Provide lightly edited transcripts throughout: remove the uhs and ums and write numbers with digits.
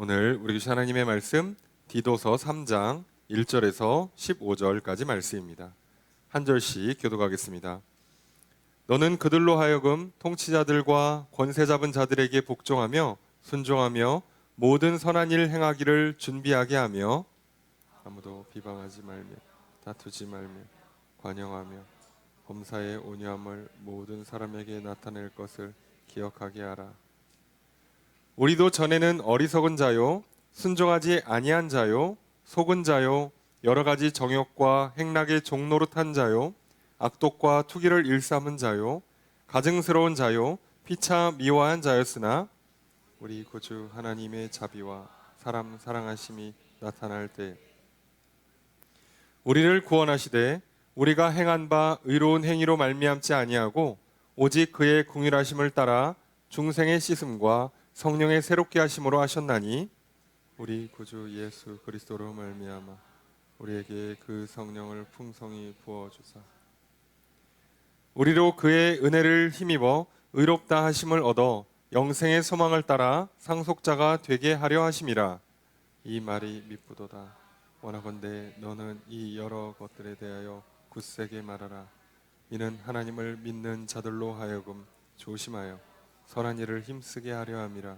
오늘 우리 주신 하나님의 말씀 디도서 3장 1절에서 15절까지 말씀입니다. 한 절씩 교독하겠습니다. 너는 그들로 하여금 통치자들과 권세 잡은 자들에게 복종하며 순종하며 모든 선한 일 행하기를 준비하게 하며 아무도 비방하지 말며 다투지 말며 관용하며 범사의 온유함을 모든 사람에게 나타낼 것을 기억하게 하라. 우리도 전에는 어리석은 자요 순종하지 아니한 자요 속은 자요 여러 가지 정욕과 행락의 종노릇한 자요 악독과 투기를 일삼은 자요 가증스러운 자요 피차 미워한 자였으나 우리 구주 하나님의 자비와 사람 사랑하심이 나타날 때 우리를 구원하시되 우리가 행한 바 의로운 행위로 말미암지 아니하고 오직 그의 궁휼하심을 따라 중생의 씻음과 성령의 새롭게 하심으로 하셨나니 우리 구주 예수 그리스도로 말미암아 우리에게 그 성령을 풍성히 부어주사 우리로 그의 은혜를 힘입어 의롭다 하심을 얻어 영생의 소망을 따라 상속자가 되게 하려 하심이라. 이 말이 미쁘도다. 원하건대 너는 이 여러 것들에 대하여 굳세게 말하라. 이는 하나님을 믿는 자들로 하여금 조심하여 선한 일을 힘쓰게 하려 함이라.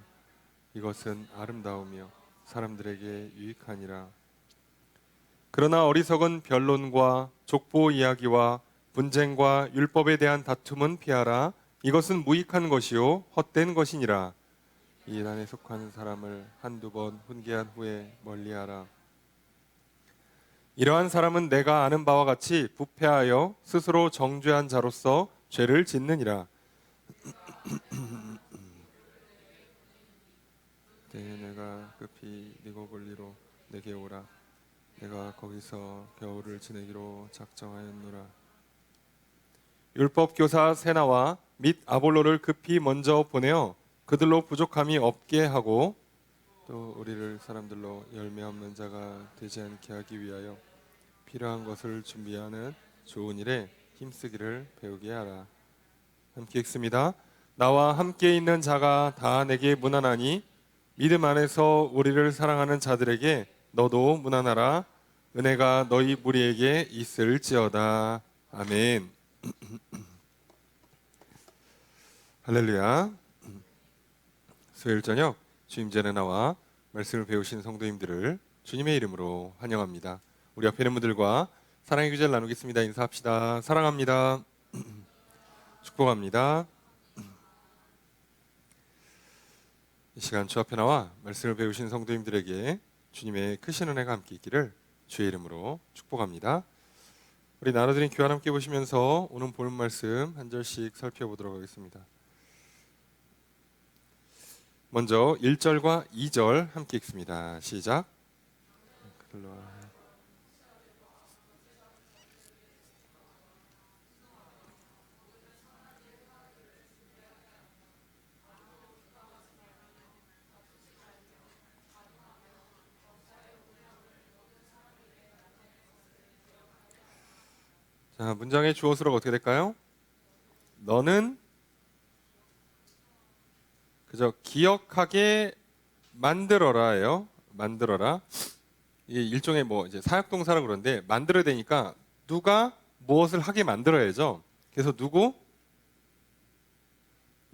이것은 아름다우며 사람들에게 유익하니라. 그러나 어리석은 변론과 족보 이야기와 분쟁과 율법에 대한 다툼은 피하라. 이것은 무익한 것이요 헛된 것이니라. 이 난에 속한 사람을 한두 번 훈계한 후에 멀리하라. 이러한 사람은 내가 아는 바와 같이 부패하여 스스로 정죄한 자로서 죄를 짓느니라. 내가 급히 니고볼리로 내게 오라. 내가 거기서 겨울을 지내기로 작정하였노라. 율법 교사 세나와 및 아볼로를 급히 먼저 보내어 그들로 부족함이 없게 하고 또 우리를 사람들로 열매 없는 자가 되지 않게 하기 위하여 필요한 것을 준비하는 좋은 일에 힘쓰기를 배우게 하라. 함께 읽습니다. 나와 함께 있는 자가 다 내게 무난하니 믿음 안에서 우리를 사랑하는 자들에게 너도 무난하라. 은혜가 너희 무리에게 있을지어다. 아멘. 할렐루야. 수요일 저녁 주임전에 나와 말씀을 배우신 성도님들을 주님의 이름으로 환영합니다. 우리 앞에 있는 분들과 사랑의 교제를 나누겠습니다. 인사합시다. 사랑합니다. 축복합니다. 이 시간 주 앞에 나와 말씀을 배우신 성도님들에게 주님의 크신 은혜가 함께 있기를 주의 이름으로 축복합니다. 우리 나눠드린 교환 함께 보시면서 오늘 본 말씀 한 절씩 살펴보도록 하겠습니다. 먼저 1절과 2절 함께 읽습니다. 시작. 자, 문장의 주어 수로가 어떻게 될까요? 너는 그저 기억하게 만들어라예요. 만들어라. 이게 일종의 뭐 이제 사역동사라고 그러는데 만들어야 되니까 누가 무엇을 하게 만들어야죠. 그래서 누구?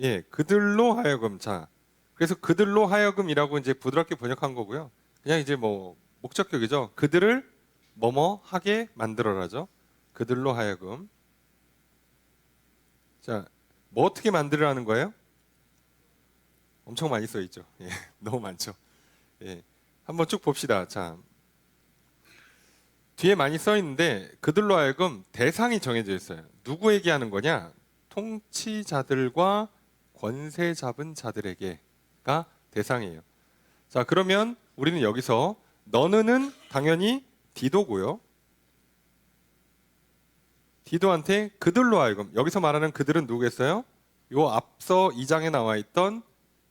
예, 그들로 하여금. 자, 그래서 그들로 하여금이라고 이제 부드럽게 번역한 거고요. 그냥 이제 뭐 목적격이죠. 그들을 뭐뭐 하게 만들어라죠. 그들로 하여금. 자, 뭐 어떻게 만들으라는 거예요? 엄청 많이 써 있죠. 예, 너무 많죠. 예, 한번 쭉 봅시다. 자, 뒤에 많이 써 있는데 그들로 하여금 대상이 정해져 있어요. 누구에게 하는 거냐? 통치자들과 권세 잡은 자들에게가 대상이에요. 자, 그러면 우리는 여기서 너는 당연히 디도고요. 디도한테 그들로 하여금, 여기서 말하는 그들은 누구겠어요? 요 앞서 2장에 나와 있던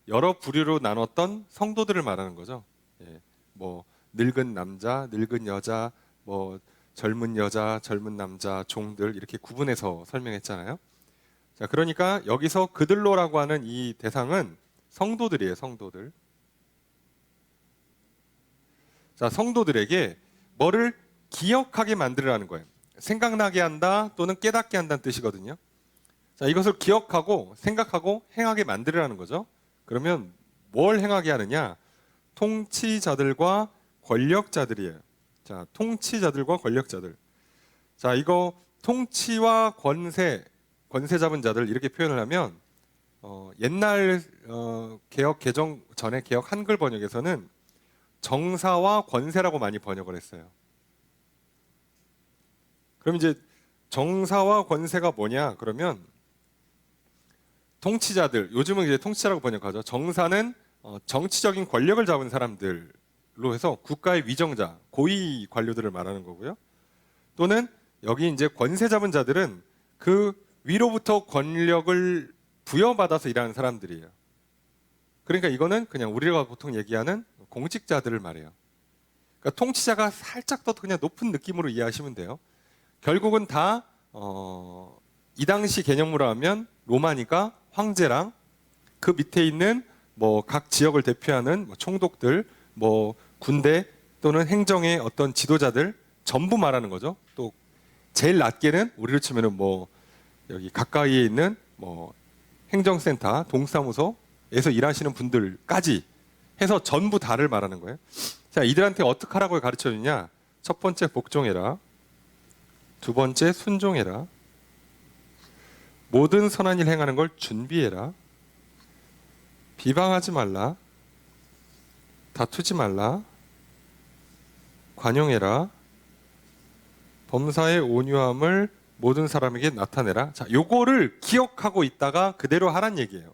여러 부류로 나눴던 성도들을 말하는 거죠. 예, 뭐 늙은 남자, 늙은 여자, 뭐 젊은 여자, 젊은 남자, 종들 이렇게 구분해서 설명했잖아요. 자, 그러니까 여기서 그들로라고 하는 이 대상은 성도들이에요. 성도들. 자, 성도들에게 뭐를 기억하게 만들라는 거예요. 생각나게 한다 또는 깨닫게 한다는 뜻이거든요. 자, 이것을 기억하고 생각하고 행하게 만들라는 거죠. 그러면 뭘 행하게 하느냐? 통치자들과 권력자들이에요. 자, 통치자들과 권력자들. 자, 이거 통치와 권세 잡은 자들 이렇게 표현을 하면 옛날 개혁 개정 전에 개혁 한글 번역에서는 정사와 권세라고 많이 번역을 했어요. 그럼 이제 정사와 권세가 뭐냐? 그러면 통치자들, 요즘은 이제 통치자라고 번역하죠. 정사는 정치적인 권력을 잡은 사람들로 해서 국가의 위정자, 고위 관료들을 말하는 거고요. 또는 여기 이제 권세 잡은 자들은 그 위로부터 권력을 부여받아서 일하는 사람들이에요. 그러니까 이거는 그냥 우리가 보통 얘기하는 공직자들을 말해요. 그러니까 통치자가 살짝 더 그냥 높은 느낌으로 이해하시면 돼요. 결국은 다 이 당시 개념으로 하면 로마니까 황제랑 그 밑에 있는 뭐 각 지역을 대표하는 총독들, 뭐 군대 또는 행정의 어떤 지도자들 전부 말하는 거죠. 또 제일 낮게는 우리로 치면은 뭐 여기 가까이에 있는 뭐 행정센터, 동사무소에서 일하시는 분들까지 해서 전부 다를 말하는 거예요. 자, 이들한테 어떻게 하라고 가르쳐 주냐? 첫 번째 복종해라. 두 번째 순종해라. 모든 선한 일 행하는 걸 준비해라. 비방하지 말라. 다투지 말라. 관용해라. 범사의 온유함을 모든 사람에게 나타내라. 자, 요거를 기억하고 있다가 그대로 하란 얘기예요.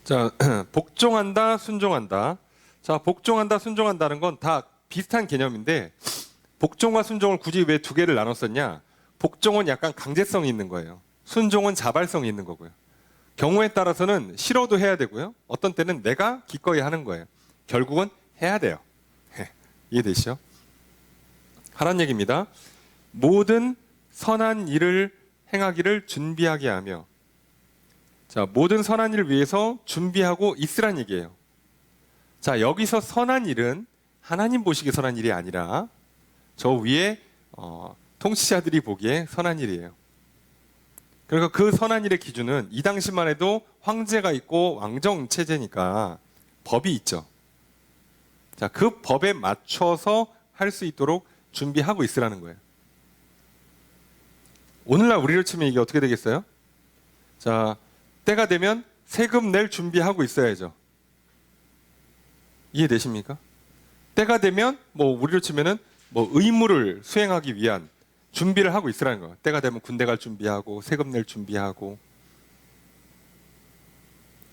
자, 복종한다, 순종한다. 자, 복종한다, 순종한다는 건 다 비슷한 개념인데 복종과 순종을 굳이 왜 두 개를 나눴었냐? 복종은 약간 강제성이 있는 거예요. 순종은 자발성이 있는 거고요. 경우에 따라서는 싫어도 해야 되고요. 어떤 때는 내가 기꺼이 하는 거예요. 결국은 해야 돼요. 이해되시죠? 하란 얘기입니다. 모든 선한 일을 행하기를 준비하게 하며, 자, 모든 선한 일을 위해서 준비하고 있으란 얘기예요. 자, 여기서 선한 일은 하나님 보시기에 선한 일이 아니라 저 위에 통치자들이 보기에 선한 일이에요. 그러니까 그 선한 일의 기준은 이 당시만 해도 황제가 있고 왕정 체제니까 법이 있죠. 자, 그 법에 맞춰서 할 수 있도록 준비하고 있으라는 거예요. 오늘날 우리로 치면 이게 어떻게 되겠어요? 자, 때가 되면 세금 낼 준비하고 있어야죠. 이해되십니까? 때가 되면 뭐 우리로 치면은 뭐 의무를 수행하기 위한 준비를 하고 있으라는 거예요. 때가 되면 군대 갈 준비하고 세금 낼 준비하고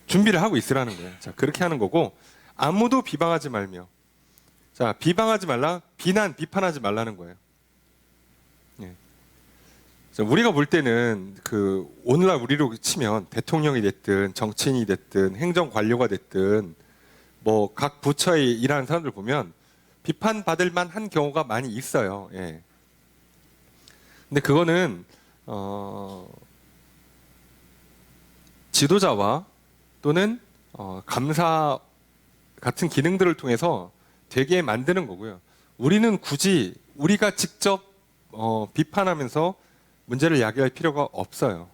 준비를 하고 있으라는 거예요. 자, 그렇게 하는 거고 아무도 비방하지 말며, 자, 비방하지 말라, 비판하지 말라는 거예요. 예. 자, 우리가 볼 때는 그 오늘날 우리로 치면 대통령이 됐든 정치인이 됐든 행정 관료가 됐든 뭐 각 부처에 일하는 사람들 보면 비판받을 만한 경우가 많이 있어요. 예. 근데 그거는 지도자와 또는 감사 같은 기능들을 통해서 되게 만드는 거고요. 우리는 굳이 우리가 직접 비판하면서 문제를 야기할 필요가 없어요.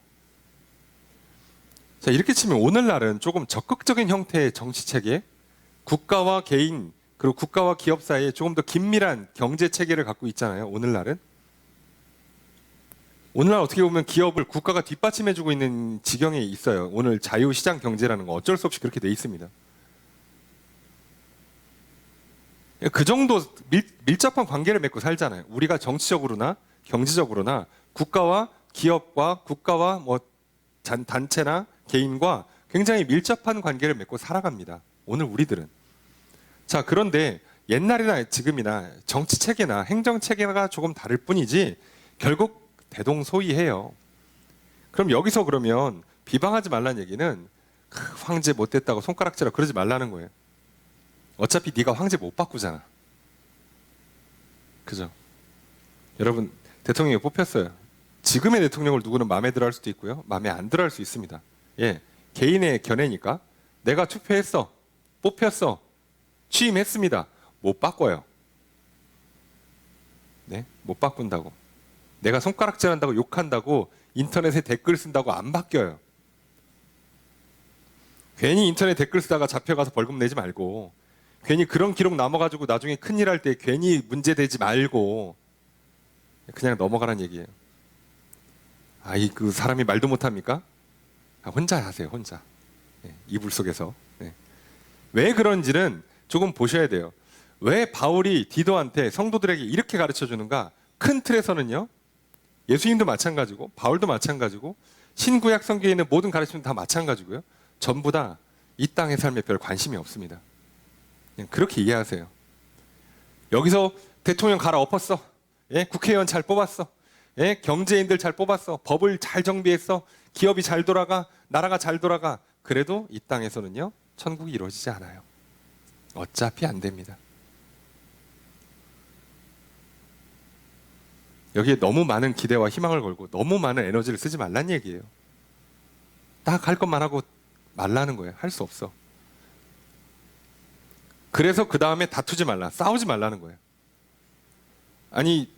자, 이렇게 치면 오늘날은 조금 적극적인 형태의 정치 체계, 국가와 개인 그리고 국가와 기업 사이에 조금 더 긴밀한 경제 체계를 갖고 있잖아요. 오늘날 어떻게 보면 기업을 국가가 뒷받침해주고 있는 지경에 있어요. 오늘 자유시장 경제라는 거 어쩔 수 없이 그렇게 돼 있습니다. 그 정도 밀접한 관계를 맺고 살잖아요. 우리가 정치적으로나 경제적으로나 국가와 기업과 국가와 뭐 단체나 개인과 굉장히 밀접한 관계를 맺고 살아갑니다. 오늘 우리들은. 자, 그런데 옛날이나 지금이나 정치 체계나 행정 체계가 조금 다를 뿐이지 결국 대동소이해요. 그럼 여기서 그러면 비방하지 말라는 얘기는 황제 못됐다고 손가락질하고 그러지 말라는 거예요. 어차피 네가 황제 못 바꾸잖아. 그죠? 여러분, 대통령이 뽑혔어요. 지금의 대통령을 누구는 마음에 들어 할 수도 있고요. 마음에 안 들어 할 수 있습니다. 예, 개인의 견해니까. 내가 투표했어. 뽑혔어. 취임했습니다. 못 바꿔요. 네? 못 바꾼다고. 내가 손가락질한다고 욕한다고 인터넷에 댓글 쓴다고 안 바뀌어요. 괜히 인터넷 댓글 쓰다가 잡혀가서 벌금 내지 말고, 괜히 그런 기록 남아가지고 나중에 큰일 할 때 괜히 문제되지 말고 그냥 넘어가란 얘기예요. 그 사람이 말도 못합니까? 혼자 하세요, 혼자. 이불 속에서. 왜 그런지는 조금 보셔야 돼요. 왜 바울이 디도한테 성도들에게 이렇게 가르쳐 주는가? 큰 틀에서는요, 예수님도 마찬가지고 바울도 마찬가지고 신구약 성경에 있는 모든 가르침은 다 마찬가지고요. 전부 다 이 땅의 삶에 별 관심이 없습니다. 그냥 그렇게 이해하세요. 여기서 대통령 갈아엎었어. 국회의원 잘 뽑았어. 경제인들 잘 뽑았어. 법을 잘 정비했어. 기업이 잘 돌아가. 나라가 잘 돌아가. 그래도 이 땅에서는요, 천국이 이루어지지 않아요. 어차피 안 됩니다. 여기에 너무 많은 기대와 희망을 걸고 너무 많은 에너지를 쓰지 말란 얘기예요. 딱 할 것만 하고 말라는 거예요. 할 수 없어. 그래서 그 다음에 다투지 말라, 싸우지 말라는 거예요. 아니,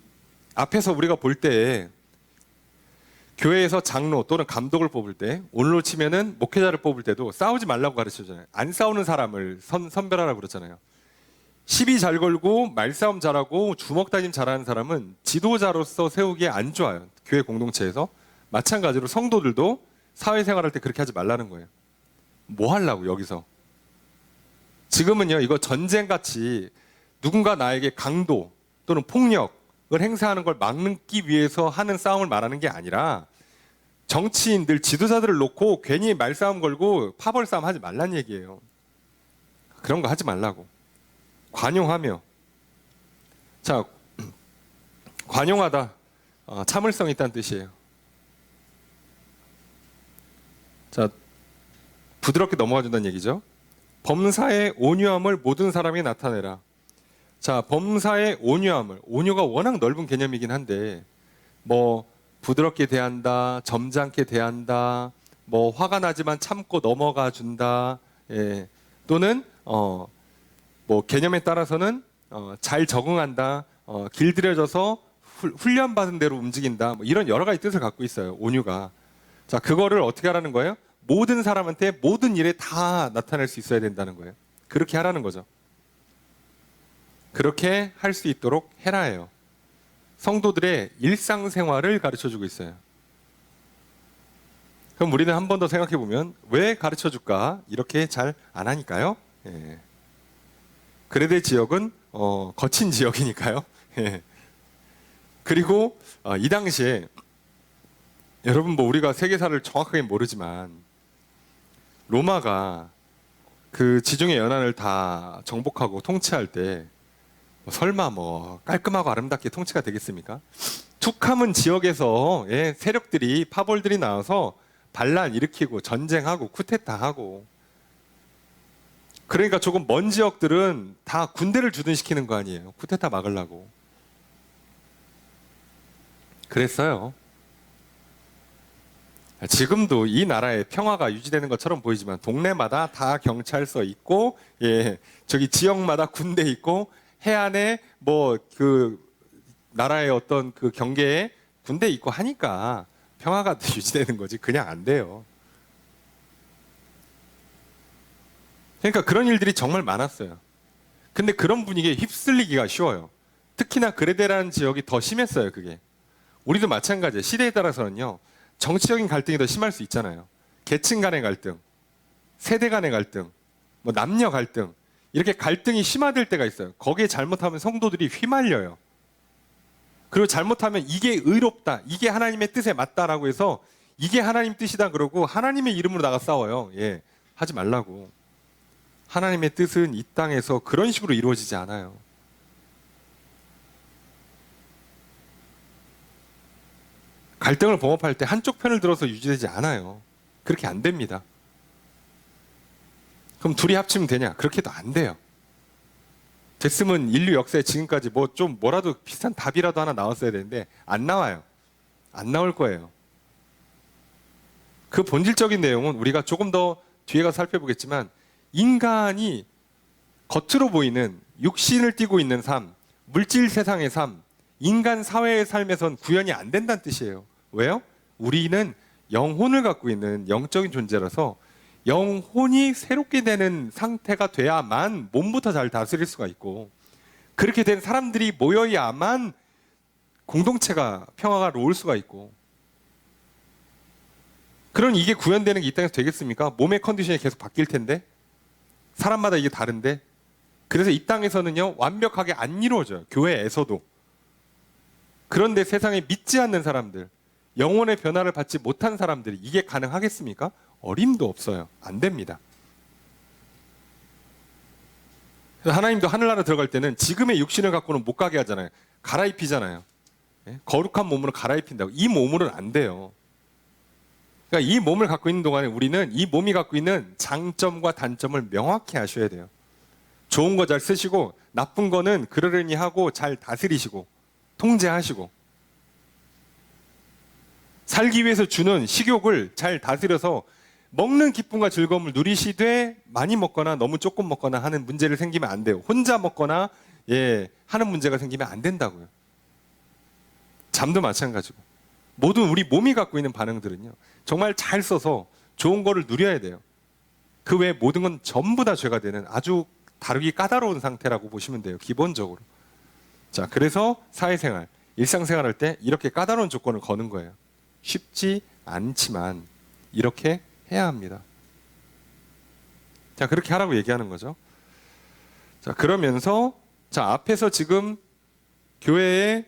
앞에서 우리가 볼 때 교회에서 장로 또는 감독을 뽑을 때, 오늘로 치면은 목회자를 뽑을 때도 싸우지 말라고 가르쳐주잖아요. 안 싸우는 사람을 선별하라고 그러잖아요. 시비 잘 걸고 말싸움 잘하고 주먹 다짐 잘하는 사람은 지도자로서 세우기에 안 좋아요. 교회 공동체에서. 마찬가지로 성도들도 사회생활할 때 그렇게 하지 말라는 거예요. 뭐 하려고 여기서. 지금은요, 이거 전쟁같이 누군가 나에게 강도 또는 폭력을 행사하는 걸 막기 위해서 하는 싸움을 말하는 게 아니라, 정치인들, 지도자들을 놓고 괜히 말싸움 걸고 파벌 싸움 하지 말란 얘기예요. 그런 거 하지 말라고. 관용하며. 자, 관용하다, 참을성이 있다는 뜻이에요. 자, 부드럽게 넘어가 준다는 얘기죠. 범사의 온유함을 모든 사람이 나타내라. 자, 범사의 온유함을, 온유가 워낙 넓은 개념이긴 한데, 뭐 부드럽게 대한다, 점잖게 대한다, 뭐 화가 나지만 참고 넘어가 준다, 또는 뭐 개념에 따라서는 잘 적응한다, 길들여져서 훈련받은 대로 움직인다, 뭐 이런 여러 가지 뜻을 갖고 있어요, 온유가. 자, 그거를 어떻게 하라는 거예요? 모든 사람한테 모든 일에 다 나타낼 수 있어야 된다는 거예요. 그렇게 하라는 거죠. 그렇게 할 수 있도록 해라예요. 성도들의 일상생활을 가르쳐주고 있어요. 그럼 우리는 한 번 더 생각해 보면, 왜 가르쳐줄까? 이렇게 잘 안 하니까요. 그레데 지역은 거친 지역이니까요. 그리고 이 당시에, 여러분 뭐 우리가 세계사를 정확하게 모르지만 로마가 그 지중해 연안을 다 정복하고 통치할 때 설마 뭐 깔끔하고 아름답게 통치가 되겠습니까? 툭하면 지역에서 세력들이, 파벌들이 나와서 반란 일으키고 전쟁하고 쿠데타하고, 그러니까 조금 먼 지역들은 다 군대를 주둔시키는 거 아니에요, 쿠데타 막으려고. 그랬어요. 지금도 이 나라의 평화가 유지되는 것처럼 보이지만 동네마다 다 경찰서 있고, 저기 지역마다 군대 있고, 해안에 뭐 그 나라의 어떤 그 경계에 군대 있고 하니까 평화가 유지되는 거지, 그냥 안 돼요. 그러니까 그런 일들이 정말 많았어요. 근데 그런 분위기에 휩쓸리기가 쉬워요. 특히나 그레데라는 지역이 더 심했어요, 그게. 우리도 마찬가지예요. 시대에 따라서는요, 정치적인 갈등이 더 심할 수 있잖아요. 계층 간의 갈등, 세대 간의 갈등, 뭐 남녀 갈등, 이렇게 갈등이 심화될 때가 있어요. 거기에 잘못하면 성도들이 휘말려요. 그리고 잘못하면 이게 의롭다, 이게 하나님의 뜻에 맞다라고 해서 이게 하나님 뜻이다 그러고 하나님의 이름으로 나가 싸워요. 하지 말라고. 하나님의 뜻은 이 땅에서 그런 식으로 이루어지지 않아요. 갈등을 봉합할 때 한쪽 편을 들어서 유지되지 않아요. 그렇게 안 됩니다. 그럼 둘이 합치면 되냐? 그렇게도 안 돼요. 됐으면 인류 역사에 지금까지 뭐 좀 뭐라도 비슷한 답이라도 하나 나왔어야 되는데 안 나와요. 안 나올 거예요. 그 본질적인 내용은 우리가 조금 더 뒤에 가서 살펴보겠지만, 인간이 겉으로 보이는 육신을 띠고 있는 삶, 물질 세상의 삶, 인간 사회의 삶에선 구현이 안 된다는 뜻이에요. 왜요? 우리는 영혼을 갖고 있는 영적인 존재라서 영혼이 새롭게 되는 상태가 돼야만 몸부터 잘 다스릴 수가 있고, 그렇게 된 사람들이 모여야만 공동체가 평화가 올 수가 있고, 그런 이게 구현되는 게 이 땅에서 되겠습니까? 몸의 컨디션이 계속 바뀔 텐데, 사람마다 이게 다른데. 그래서 이 땅에서는요 완벽하게 안 이루어져요, 교회에서도. 그런데 세상에 믿지 않는 사람들, 영혼의 변화를 받지 못한 사람들이 이게 가능하겠습니까? 어림도 없어요. 안 됩니다. 그래서 하나님도 하늘나라 들어갈 때는 지금의 육신을 갖고는 못 가게 하잖아요. 갈아입히잖아요. 거룩한 몸으로 갈아입힌다고. 이 몸으로는 안 돼요. 그러니까 이 몸을 갖고 있는 동안에 우리는 이 몸이 갖고 있는 장점과 단점을 명확히 아셔야 돼요. 좋은 거 잘 쓰시고 나쁜 거는 그러려니 하고 잘 다스리시고 통제하시고, 살기 위해서 주는 식욕을 잘 다스려서 먹는 기쁨과 즐거움을 누리시되 많이 먹거나 너무 조금 먹거나 하는 문제를 생기면 안 돼요. 혼자 먹거나 하는 문제가 생기면 안 된다고요. 잠도 마찬가지고. 모든 우리 몸이 갖고 있는 반응들은요 정말 잘 써서 좋은 거를 누려야 돼요. 그 외에 모든 건 전부 다 죄가 되는 아주 다루기 까다로운 상태라고 보시면 돼요, 기본적으로. 자, 그래서 사회생활, 일상생활 할 때 이렇게 까다로운 조건을 거는 거예요. 쉽지 않지만 이렇게 해야 합니다. 자, 그렇게 하라고 얘기하는 거죠. 자, 그러면서 앞에서 지금 교회의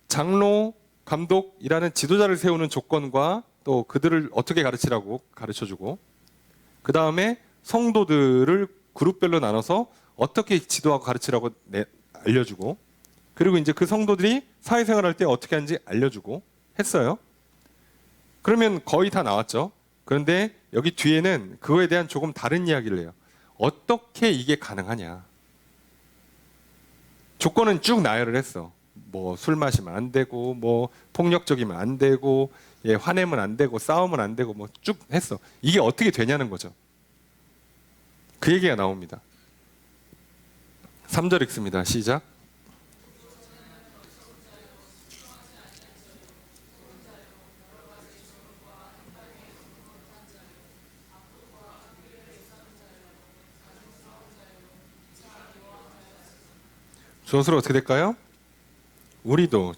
장로, 감독이라는 지도자를 세우는 조건과 또 그들을 어떻게 가르치라고 가르쳐주고, 그 다음에 성도들을 그룹별로 나눠서 어떻게 지도하고 가르치라고 알려주고, 그리고 이제 그 성도들이 사회생활 할 때 어떻게 하는지 알려주고 했어요. 그러면 거의 다 나왔죠. 그런데 여기 뒤에는 그거에 대한 조금 다른 이야기를 해요. 어떻게 이게 가능하냐. 조건은 쭉 나열을 했어. 뭐 술 마시면 안 되고, 뭐 폭력적이면 안 되고, 화내면 안 되고, 싸우면 안 되고, 뭐 쭉 했어. 이게 어떻게 되냐는 거죠. 그 얘기가 나옵니다. 3절 읽습니다. 시작. 서술어 어떻게 될까요? 우리도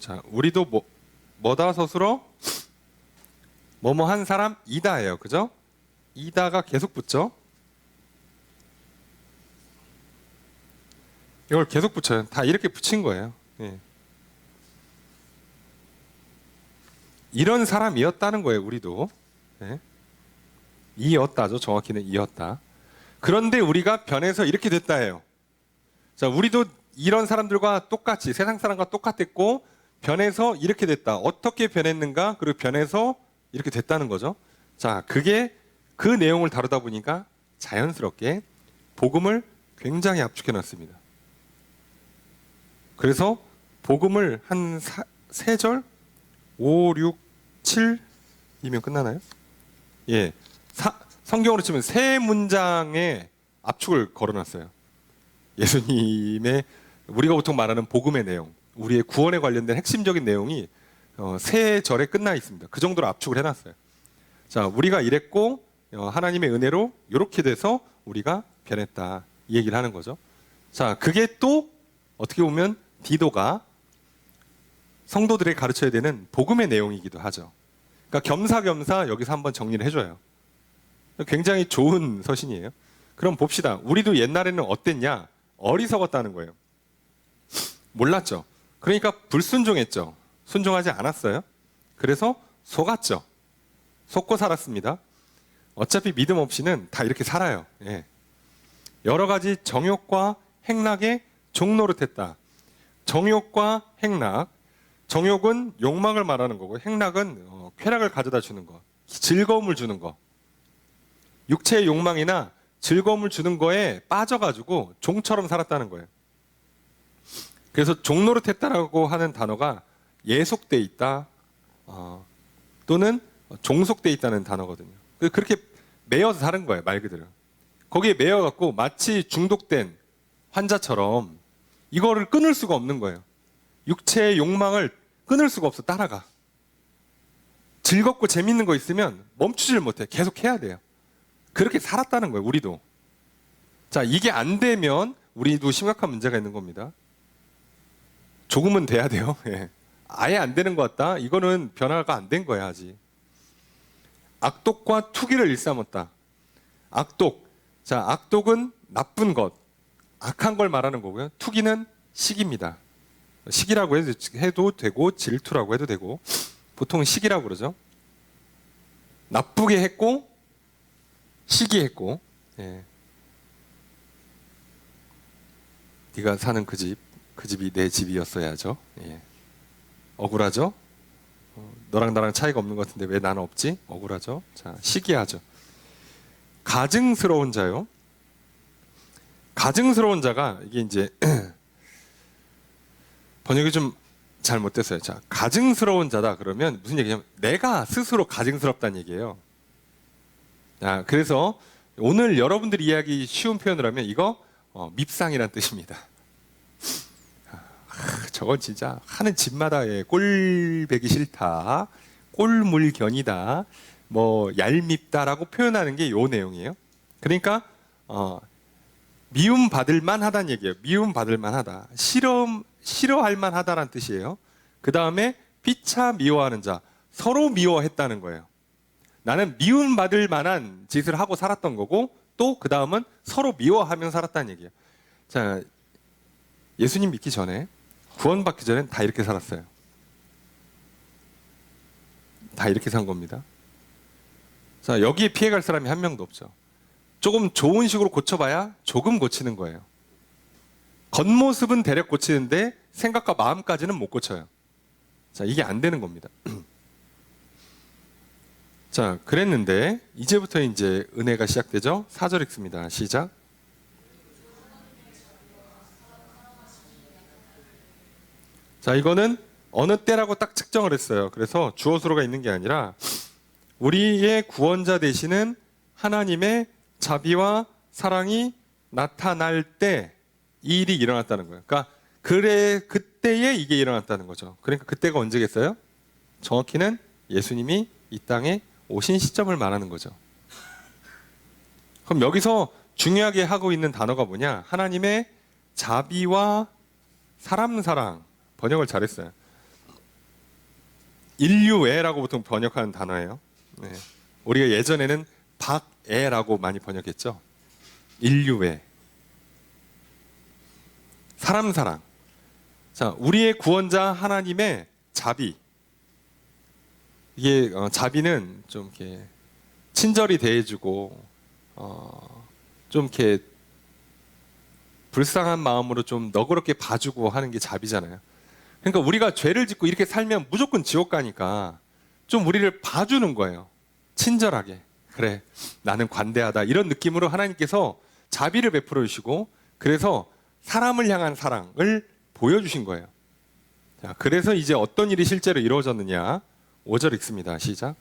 뭐다 서술어? 뭐뭐 한 사람이다예요. 그죠? 이다가 계속 붙죠? 이걸 계속 붙여요. 다 이렇게 붙인 거예요. 이런 사람이었다는 거예요, 우리도. 이었다죠. 정확히는 이었다. 그런데 우리가 변해서 이렇게 됐다 해요. 자, 우리도 이런 사람들과 똑같이 세상 사람과 똑같았고 변해서 이렇게 됐다. 어떻게 변했는가? 그리고 변해서 이렇게 됐다는 거죠. 자, 그게 그 내용을 다루다 보니까 자연스럽게 복음을 굉장히 압축해 놨습니다. 그래서 복음을 한 3절, 5, 6, 7이면 끝나나요? 성경으로 치면 3문장에 압축을 걸어놨어요. 예수님의 우리가 보통 말하는 복음의 내용, 우리의 구원에 관련된 핵심적인 내용이 3절에 끝나 있습니다. 그 정도로 압축을 해놨어요. 자, 우리가 이랬고 하나님의 은혜로 이렇게 돼서 우리가 변했다, 이 얘기를 하는 거죠. 자, 그게 또 어떻게 보면 디도가 성도들에게 가르쳐야 되는 복음의 내용이기도 하죠. 그러니까 겸사겸사 여기서 한번 정리를 해줘요. 굉장히 좋은 서신이에요. 그럼 봅시다. 우리도 옛날에는 어땠냐? 어리석었다는 거예요. 몰랐죠. 그러니까 불순종했죠. 순종하지 않았어요. 그래서 속았죠. 속고 살았습니다. 어차피 믿음 없이는 다 이렇게 살아요. 여러 가지 정욕과 행락에 종노릇했다. 정욕과 행락, 정욕은 욕망을 말하는 거고, 행락은 쾌락을 가져다 주는 거, 즐거움을 주는 거. 육체의 욕망이나 즐거움을 주는 거에 빠져가지고 종처럼 살았다는 거예요. 그래서 종노릇했다라고 하는 단어가 예속돼 있다, 또는 종속돼 있다는 단어거든요. 그렇게 매여서 사는 거예요, 말 그대로. 거기에 매여갖고 마치 중독된 환자처럼 이거를 끊을 수가 없는 거예요. 육체의 욕망을 끊을 수가 없어. 따라가. 즐겁고 재밌는 거 있으면 멈추질 못해. 계속 해야 돼요. 그렇게 살았다는 거예요. 우리도. 자, 이게 안 되면 우리도 심각한 문제가 있는 겁니다. 조금은 돼야 돼요. 예. 아예 안 되는 것 같다? 이거는 변화가 안 된 거야, 아직. 악독과 투기를 일삼았다. 악독. 자, 악독은 나쁜 것, 악한 걸 말하는 거고요. 투기는 시기입니다. 시기라고 해도 되고 질투라고 해도 되고, 보통 시기라고 그러죠. 나쁘게 했고 시기했고. 예. 네가 사는 그 집이 내 집이었어야죠. 예. 억울하죠? 너랑 나랑 차이가 없는 것 같은데 왜 나는 없지? 억울하죠? 자, 시기하죠. 가증스러운 자요. 가증스러운 자가 이게 이제 번역이 좀 잘못됐어요. 자, 가증스러운 자다 그러면 무슨 얘기냐면 내가 스스로 가증스럽다는 얘기예요. 자, 그래서 오늘 여러분들이 이해하기 쉬운 표현을 하면 이거 밉상이란 뜻입니다. 저건 진짜 하는 집마다 꼴배기 싫다, 꼴물견이다, 뭐 얄밉다라고 표현하는 게 요 내용이에요. 그러니까 미움 받을 만하다는 얘기예요. 미움 받을 만하다. 싫어할 만하다라는 뜻이에요. 그 다음에 피차 미워하는 자, 서로 미워했다는 거예요. 나는 미움 받을 만한 짓을 하고 살았던 거고, 또 그 다음은 서로 미워하며 살았다는 얘기예요. 자, 예수님 믿기 전에, 구원받기 전엔 다 이렇게 살았어요. 다 이렇게 산 겁니다. 자, 여기에 피해갈 사람이 한 명도 없죠. 조금 좋은 식으로 고쳐봐야 조금 고치는 거예요. 겉모습은 대략 고치는데 생각과 마음까지는 못 고쳐요. 자, 이게 안 되는 겁니다. 자, 그랬는데 이제부터 이제 은혜가 시작되죠. 4절 읽습니다. 시작. 자, 이거는 어느 때라고 딱 측정을 했어요. 그래서 주어수로가 있는 게 아니라 우리의 구원자 되시는 하나님의 자비와 사랑이 나타날 때 이 일이 일어났다는 거예요. 그러니까 그때에 이게 일어났다는 거죠. 그러니까 그때가 언제겠어요? 정확히는 예수님이 이 땅에 오신 시점을 말하는 거죠. 그럼 여기서 중요하게 하고 있는 단어가 뭐냐? 하나님의 자비와 사랑, 번역을 잘했어요. 인류애라고 보통 번역하는 단어예요. 네. 우리가 예전에는 박애라고 많이 번역했죠. 인류애. 사랑. 자, 우리의 구원자 하나님의 자비. 이게 자비는 좀 이렇게 친절히 대해주고 좀 이렇게 불쌍한 마음으로 좀 너그럽게 봐주고 하는 게 자비잖아요. 그러니까 우리가 죄를 짓고 이렇게 살면 무조건 지옥 가니까 좀 우리를 봐주는 거예요. 친절하게. 그래, 나는 관대하다. 이런 느낌으로 하나님께서 자비를 베풀어 주시고, 그래서 사람을 향한 사랑을 보여주신 거예요. 자, 그래서 이제 어떤 일이 실제로 이루어졌느냐. 5절 읽습니다. 시작.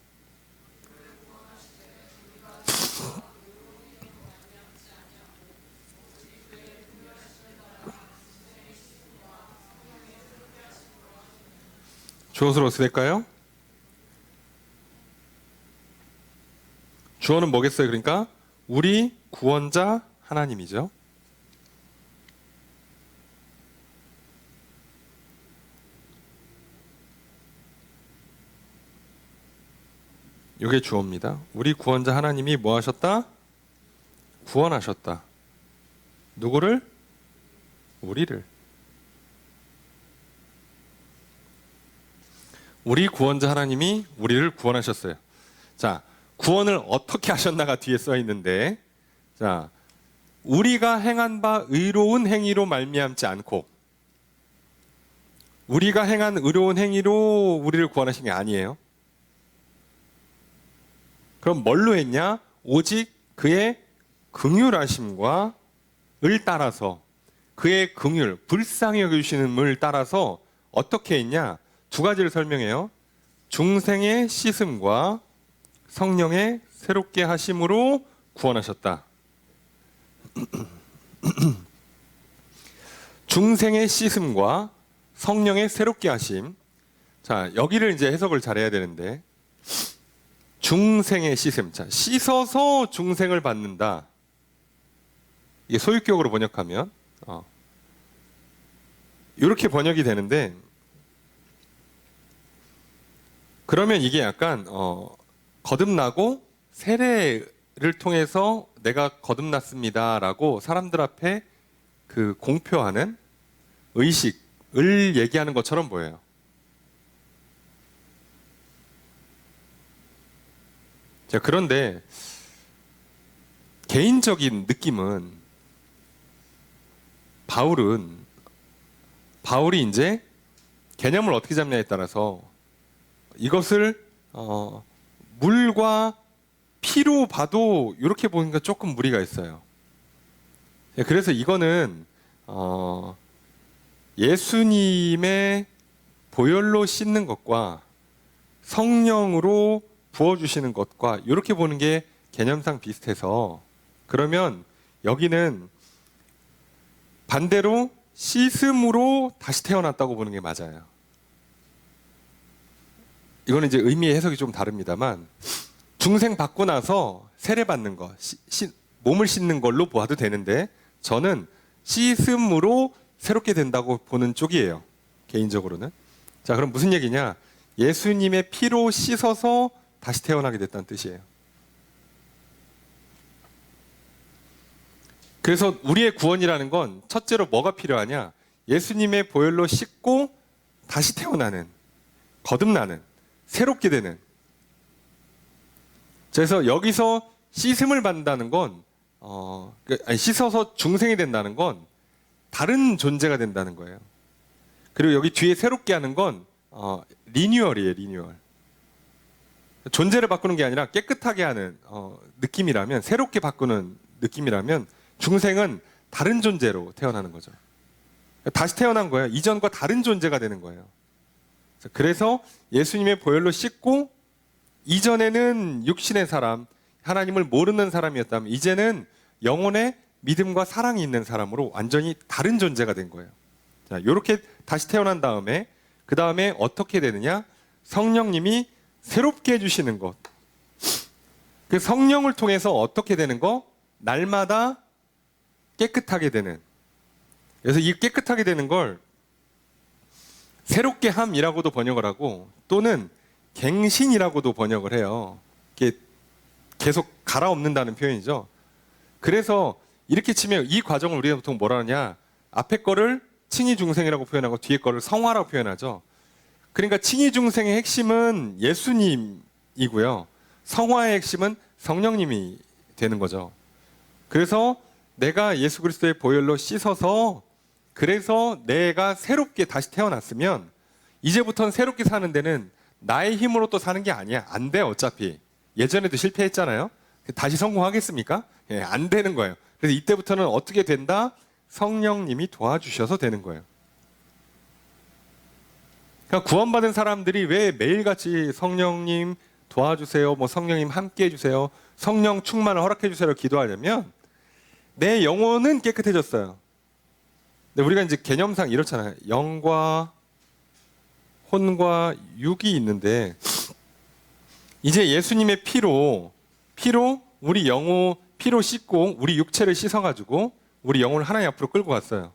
주어수로 어떻게 될까요? 주어는 뭐겠어요? 그러니까 우리 구원자 하나님이죠. 이게 주어입니다. 우리 구원자 하나님이 뭐 하셨다? 구원하셨다. 누구를? 우리를. 우리 구원자 하나님이 우리를 구원하셨어요. 자, 구원을 어떻게 하셨나가 뒤에 써 있는데, 자, 우리가 행한 바 의로운 행위로 말미암지 않고, 우리가 행한 의로운 행위로 우리를 구원하신 게 아니에요. 그럼 뭘로 했냐? 오직 그의 긍휼하심과 을 따라서, 그의 긍휼, 불쌍히 여기심을 따라서 어떻게 했냐? 두 가지를 설명해요. 중생의 씻음과 성령의 새롭게 하심으로 구원하셨다. 중생의 씻음과 성령의 새롭게 하심. 자, 여기를 이제 해석을 잘해야 되는데, 중생의 씻음. 자, 씻어서 중생을 받는다. 이게 소유격으로 번역하면 이렇게 번역이 되는데, 그러면 이게 약간 거듭나고 세례를 통해서 내가 거듭났습니다라고 사람들 앞에 그 공표하는 의식을 얘기하는 것처럼 보여요. 자, 그런데 개인적인 느낌은 바울이 이제 개념을 어떻게 잡냐에 따라서 이것을 물과 피로 봐도 이렇게 보니까 조금 무리가 있어요. 그래서 이거는 예수님의 보혈로 씻는 것과 성령으로 부어주시는 것과 이렇게 보는 게 개념상 비슷해서, 그러면 여기는 반대로 씻음으로 다시 태어났다고 보는 게 맞아요. 이거는 이제 의미의 해석이 좀 다릅니다만, 중생 받고 나서 세례 받는 거, 몸을 씻는 걸로 보아도 되는데, 저는 씻음으로 새롭게 된다고 보는 쪽이에요, 개인적으로는. 자, 그럼 무슨 얘기냐? 예수님의 피로 씻어서 다시 태어나게 됐다는 뜻이에요. 그래서 우리의 구원이라는 건 첫째로 뭐가 필요하냐? 예수님의 보혈로 씻고 다시 태어나는, 거듭나는, 새롭게 되는. 그래서 여기서 씻음을 받는다는 건 씻어서 중생이 된다는 건 다른 존재가 된다는 거예요. 그리고 여기 뒤에 새롭게 하는 건 리뉴얼이에요, 리뉴얼. 존재를 바꾸는 게 아니라 깨끗하게 하는 느낌이라면, 새롭게 바꾸는 느낌이라면 중생은 다른 존재로 태어나는 거죠. 다시 태어난 거예요. 이전과 다른 존재가 되는 거예요. 그래서 예수님의 보혈로 씻고, 이전에는 육신의 사람, 하나님을 모르는 사람이었다면 이제는 영혼의 믿음과 사랑이 있는 사람으로 완전히 다른 존재가 된 거예요. 자, 이렇게 다시 태어난 다음에 그 다음에 어떻게 되느냐? 성령님이 새롭게 해주시는 것. 그 성령을 통해서 어떻게 되는 거? 날마다 깨끗하게 되는. 그래서 이 깨끗하게 되는 걸 새롭게 함이라고도 번역을 하고, 또는 갱신이라고도 번역을 해요. 이게 계속 갈아엎는다는 표현이죠. 그래서 이렇게 치면 이 과정을 우리가 보통 뭐라 하냐? 앞에 거를 칭의중생이라고 표현하고 뒤에 거를 성화라고 표현하죠. 그러니까 칭의중생의 핵심은 예수님이고요, 성화의 핵심은 성령님이 되는 거죠. 그래서 내가 예수 그리스도의 보혈로 씻어서, 그래서 내가 새롭게 다시 태어났으면 이제부터는 새롭게 사는 데는 나의 힘으로 또 사는 게 아니야. 안 돼, 어차피. 예전에도 실패했잖아요. 다시 성공하겠습니까? 예, 안 되는 거예요. 그래서 이때부터는 어떻게 된다? 성령님이 도와주셔서 되는 거예요. 그러니까 구원받은 사람들이 왜 매일같이 성령님 도와주세요, 뭐 성령님 함께 해주세요, 성령 충만을 허락해 주세요 기도하냐면, 내 영혼은 깨끗해졌어요. 근데 우리가 이제 개념상 이렇잖아요. 영과 혼과 육이 있는데, 이제 예수님의 피로 우리 영혼 피로 씻고 우리 육체를 씻어가지고 우리 영혼을 하나님 앞으로 끌고 갔어요.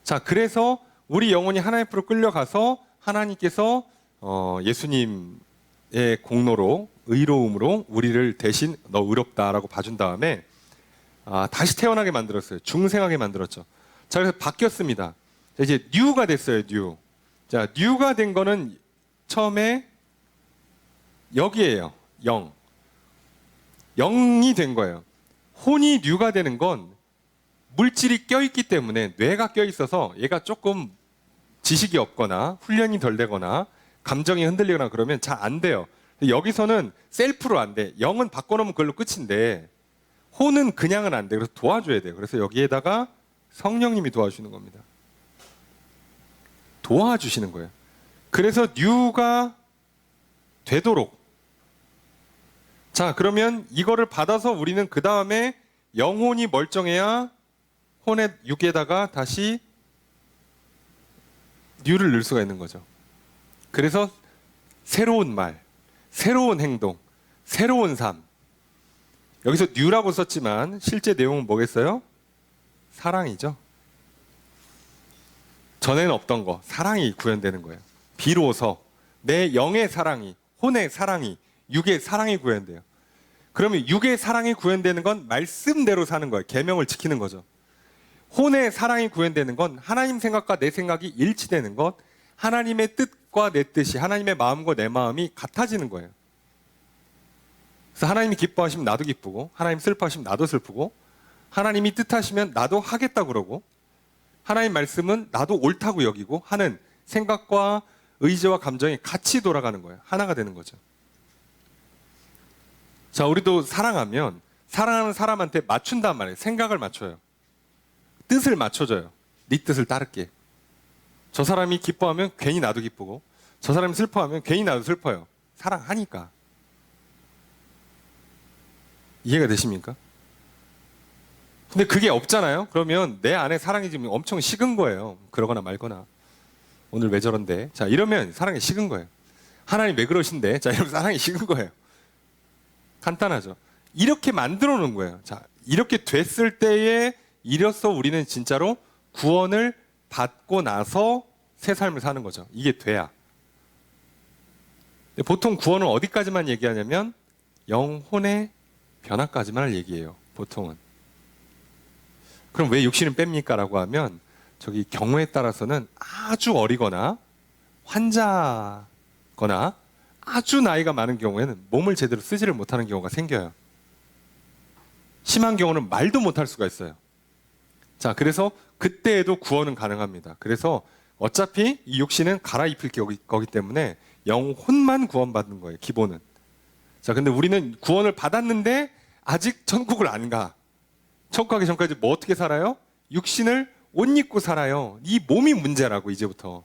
자, 그래서 우리 영혼이 하나님 앞으로 끌려가서 하나님께서 예수님의 공로로, 의로움으로 우리를 대신 너 의롭다라고 봐준 다음에 다시 태어나게 만들었어요. 중생하게 만들었죠. 자, 그래서 바뀌었습니다. 자, 이제 뉴가 됐어요. 뉴. 자, 뉴가 된 거는 처음에 여기에요. 영이 된 거예요. 혼이 뉴가 되는 건 물질이 껴있기 때문에, 뇌가 껴있어서 얘가 조금 지식이 없거나 훈련이 덜 되거나 감정이 흔들리거나 그러면 잘 안 돼요. 여기서는 셀프로 안 돼. 영은 바꿔놓으면 그걸로 끝인데 혼은 그냥은 안 돼. 그래서 도와줘야 돼요. 그래서 여기에다가 성령님이 도와주는 겁니다. 도와주시는 거예요. 그래서 뉴가 되도록. 자, 그러면 이거를 받아서 우리는 그 다음에 영혼이 멀쩡해야 혼의 육에다가 다시 new를 넣을 수가 있는 거죠. 그래서 새로운 말, 새로운 행동, 새로운 삶. 여기서 new라고 썼지만 실제 내용은 뭐겠어요? 사랑이죠. 전에는 없던 거, 사랑이 구현되는 거예요. 비로소 내 영의 사랑이, 혼의 사랑이, 육의 사랑이 구현돼요. 그러면 육의 사랑이 구현되는 건 말씀대로 사는 거예요. 계명을 지키는 거죠. 혼의 사랑이 구현되는 건 하나님 생각과 내 생각이 일치되는 것, 하나님의 뜻과 내 뜻이, 하나님의 마음과 내 마음이 같아지는 거예요. 그래서 하나님이 기뻐하시면 나도 기쁘고, 하나님 슬퍼하시면 나도 슬프고, 하나님이 뜻하시면 나도 하겠다고 그러고, 하나님 말씀은 나도 옳다고 여기고 하는 생각과 의지와 감정이 같이 돌아가는 거예요. 하나가 되는 거죠. 자, 우리도 사랑하면 사랑하는 사람한테 맞춘단 말이에요. 생각을 맞춰요. 뜻을 맞춰줘요. 네 뜻을 따를게. 저 사람이 기뻐하면 괜히 나도 기쁘고, 저 사람이 슬퍼하면 괜히 나도 슬퍼요. 사랑하니까. 이해가 되십니까? 근데 그게 없잖아요. 그러면 내 안에 사랑이 지금 엄청 식은 거예요. 그러거나 말거나. 오늘 왜 저런데? 자, 이러면 사랑이 식은 거예요. 하나님 왜 그러신데? 자, 이러면 사랑이 식은 거예요. 간단하죠. 이렇게 만들어 놓은 거예요. 자, 이렇게 됐을 때에 이래서 우리는 진짜로 구원을 받고 나서 새 삶을 사는 거죠. 이게 돼야. 보통 구원은 어디까지만 얘기하냐면 영혼의 변화까지만 얘기해요. 보통은. 그럼 왜 육신은 뺍니까? 라고 하면 저기 경우에 따라서는 아주 어리거나 환자거나 아주 나이가 많은 경우에는 몸을 제대로 쓰지를 못하는 경우가 생겨요. 심한 경우는 말도 못할 수가 있어요. 자, 그래서 그때에도 구원은 가능합니다. 그래서 어차피 이 육신은 갈아입힐 거기 때문에 영혼만 구원받는 거예요. 기본은. 자, 근데 우리는 구원을 받았는데 아직 천국을 안 가. 천국 가기 전까지 뭐 어떻게 살아요? 육신을 옷 입고 살아요. 이 몸이 문제라고. 이제부터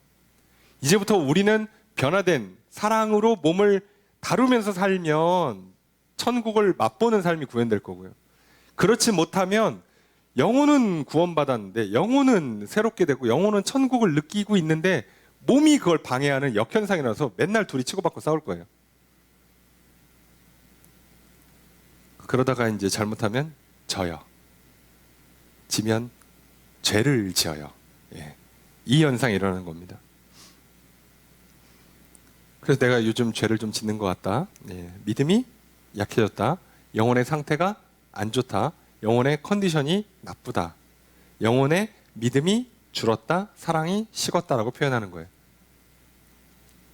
우리는 변화된 사랑으로 몸을 다루면서 살면 천국을 맛보는 삶이 구현될 거고요. 그렇지 못하면 영혼은 구원받았는데, 영혼은 새롭게 되고, 영혼은 천국을 느끼고 있는데 몸이 그걸 방해하는 역현상이 나서 맨날 둘이 치고받고 싸울 거예요. 그러다가 이제 잘못하면 져요. 지면 죄를 지어요. 예. 이 현상이 일어나는 겁니다. 그래서 내가 요즘 죄를 좀 짓는 것 같다. 예. 믿음이 약해졌다. 영혼의 상태가 안 좋다. 영혼의 컨디션이 나쁘다. 영혼의 믿음이 줄었다. 사랑이 식었다라고 표현하는 거예요.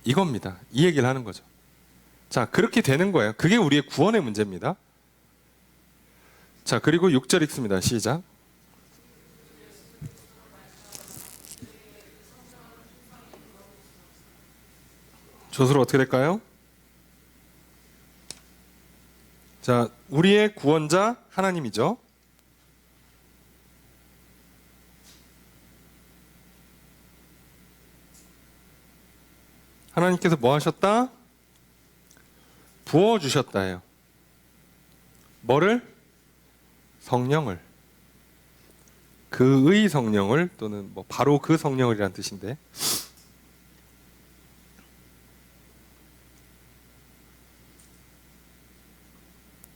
이겁니다. 이 얘기를 하는 거죠. 자, 그렇게 되는 거예요. 그게 우리의 구원의 문제입니다. 자, 그리고 6절 읽습니다. 시작. 조수로 어떻게 될까요? 자, 우리의 구원자 하나님이죠. 하나님께서 뭐 하셨다? 부어주셨다 해요. 뭐를? 성령을. 그의 성령을, 또는 뭐 바로 그 성령을이란 뜻인데,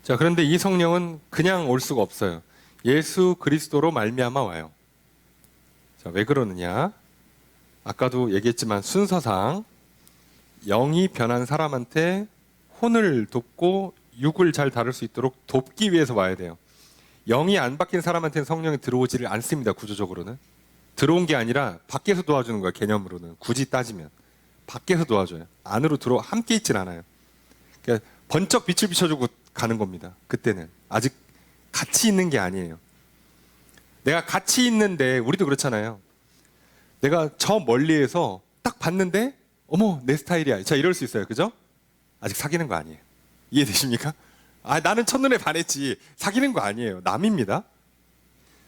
자, 그런데 이 성령은 그냥 올 수가 없어요. 예수 그리스도로 말미암아 와요. 자, 왜 그러느냐? 아까도 얘기했지만 순서상 영이 변한 사람한테 혼을 돕고 육을 잘 다룰 수 있도록 돕기 위해서 와야 돼요. 영이 안 바뀐 사람한테는 성령이 들어오지를 않습니다. 구조적으로는. 들어온 게 아니라 밖에서 도와주는 거예요. 개념으로는. 굳이 따지면. 밖에서 도와줘요. 안으로 함께 있진 않아요. 그러니까 번쩍 빛을 비춰주고 가는 겁니다. 그때는. 아직 같이 있는 게 아니에요. 내가 같이 있는데, 우리도 그렇잖아요. 내가 저 멀리에서 딱 봤는데 어머, 내 스타일이야. 자, 이럴 수 있어요. 그죠? 아직 사귀는 거 아니에요. 이해되십니까? 아, 나는 첫눈에 반했지. 사귀는 거 아니에요. 남입니다.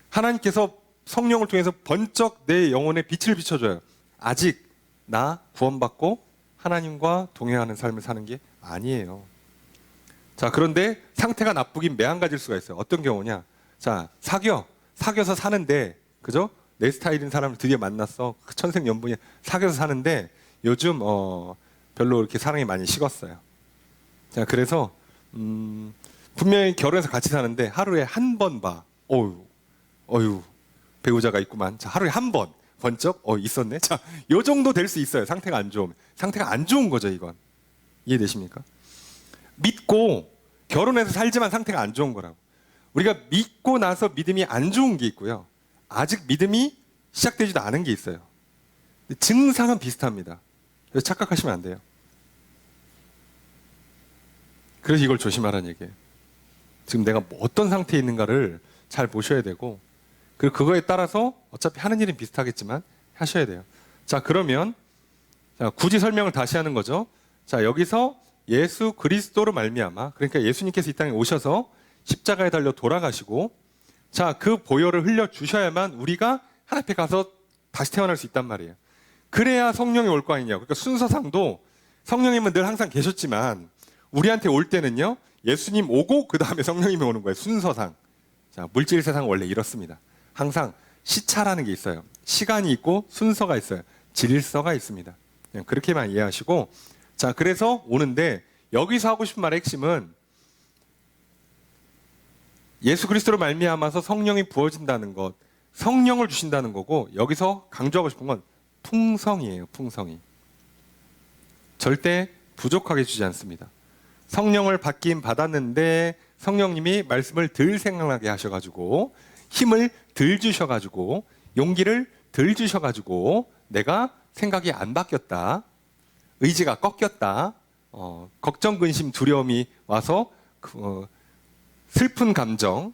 하나님께서 성령을 통해서 번쩍 내 영혼에 빛을 비춰줘요. 아직 나 구원받고 하나님과 동행하는 삶을 사는 게 아니에요. 자, 그런데 상태가 나쁘긴 매한가지일 수가 있어요. 어떤 경우냐? 자, 사귀어서 사는데, 그죠? 내 스타일인 사람을 드디어 만났어. 천생연분이 사귀어서 사는데 요즘 별로 이렇게 사랑이 많이 식었어요. 자, 그래서 분명히 결혼해서 같이 사는데 하루에 한 번 봐. 어유 배우자가 있구만. 자, 하루에 한 번 번쩍 있었네. 자, 요 정도 될 수 있어요. 상태가 안 좋으면. 상태가 안 좋은 거죠, 이건. 이해되십니까? 믿고 결혼해서 살지만 상태가 안 좋은 거라고. 우리가 믿고 나서 믿음이 안 좋은 게 있고요. 아직 믿음이 시작되지도 않은 게 있어요. 증상은 비슷합니다. 그래서 착각하시면 안 돼요. 그래서 이걸 조심하라는 얘기예요. 지금 내가 어떤 상태에 있는가를 잘 보셔야 되고, 그리고 그거에 따라서 어차피 하는 일은 비슷하겠지만 하셔야 돼요. 자, 그러면 굳이 설명을 다시 하는 거죠. 자, 여기서 예수 그리스도로 말미암아, 그러니까 예수님께서 이 땅에 오셔서 십자가에 달려 돌아가시고, 자, 그 보혈을 흘려 주셔야만 우리가 하나님 앞에 가서 다시 태어날 수 있단 말이에요. 그래야 성령이 올 거 아니냐고. 그러니까 순서상도 성령님은 늘 항상 계셨지만 우리한테 올 때는요, 예수님 오고 그 다음에 성령님이 오는 거예요. 순서상. 자, 물질 세상은 원래 이렇습니다. 항상 시차라는 게 있어요. 시간이 있고 순서가 있어요. 질서가 있습니다. 그냥 그렇게만 이해하시고, 자, 그래서 오는데 여기서 하고 싶은 말의 핵심은 예수 그리스도로 말미암아서 성령이 부어진다는 것, 성령을 주신다는 거고, 여기서 강조하고 싶은 건 풍성이에요. 풍성이. 절대 부족하게 주지 않습니다. 성령을 받긴 받았는데 성령님이 말씀을 덜 생각나게 하셔가지고, 힘을 덜 주셔가지고, 용기를 덜 주셔가지고, 내가 생각이 안 바뀌었다, 의지가 꺾였다, 걱정, 근심, 두려움이 와서 슬픈 감정,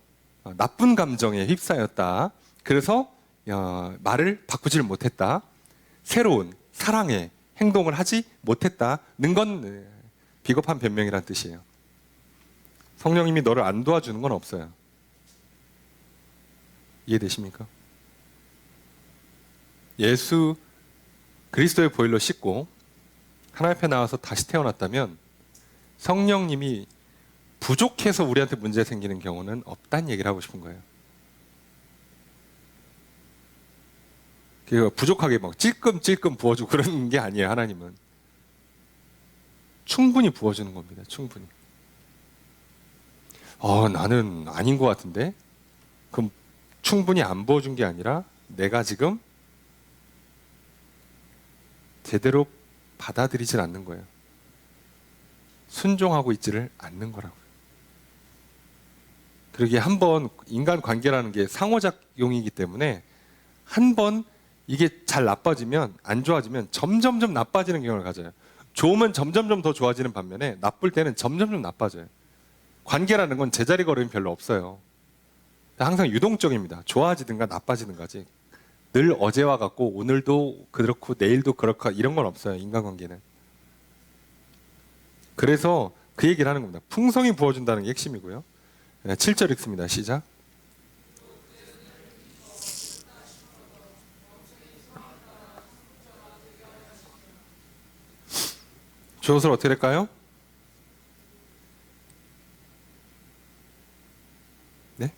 나쁜 감정에 휩싸였다. 그래서 말을 바꾸지를 못했다. 새로운 사랑의 행동을 하지 못했다는 건 비겁한 변명이란 뜻이에요. 성령님이 너를 안 도와주는 건 없어요. 이해되십니까? 예수 그리스도의 보혈로 씻고 하나님 앞에 나와서 다시 태어났다면 성령님이 부족해서 우리한테 문제 생기는 경우는 없다는 얘기를 하고 싶은 거예요. 부족하게 막 찔끔찔끔 부어주고 그러는 게 아니에요. 하나님은 충분히 부어주는 겁니다. 충분히. 나는 아닌 것 같은데? 그럼 충분히 안 부어준 게 아니라 내가 지금 제대로 받아들이질 않는 거예요. 순종하고 있지를 않는 거라고요. 그러기에 한번 인간 관계라는 게 상호작용이기 때문에 한번 이게 잘 나빠지면, 안 좋아지면 점점점 나빠지는 경향을 가져요. 좋으면 점점점 더 좋아지는 반면에 나쁠 때는 점점점 나빠져요. 관계라는 건 제자리 걸음이 별로 없어요. 항상 유동적입니다. 좋아지든가 나빠지든가지. 늘 어제와 같고 오늘도 그렇고 내일도 그렇고 이런 건 없어요. 인간관계는. 그래서 그 얘기를 하는 겁니다. 풍성히 부어준다는 게 핵심이고요. 7절 읽습니다. 시작. 주어서 어떻게 될까요? 네?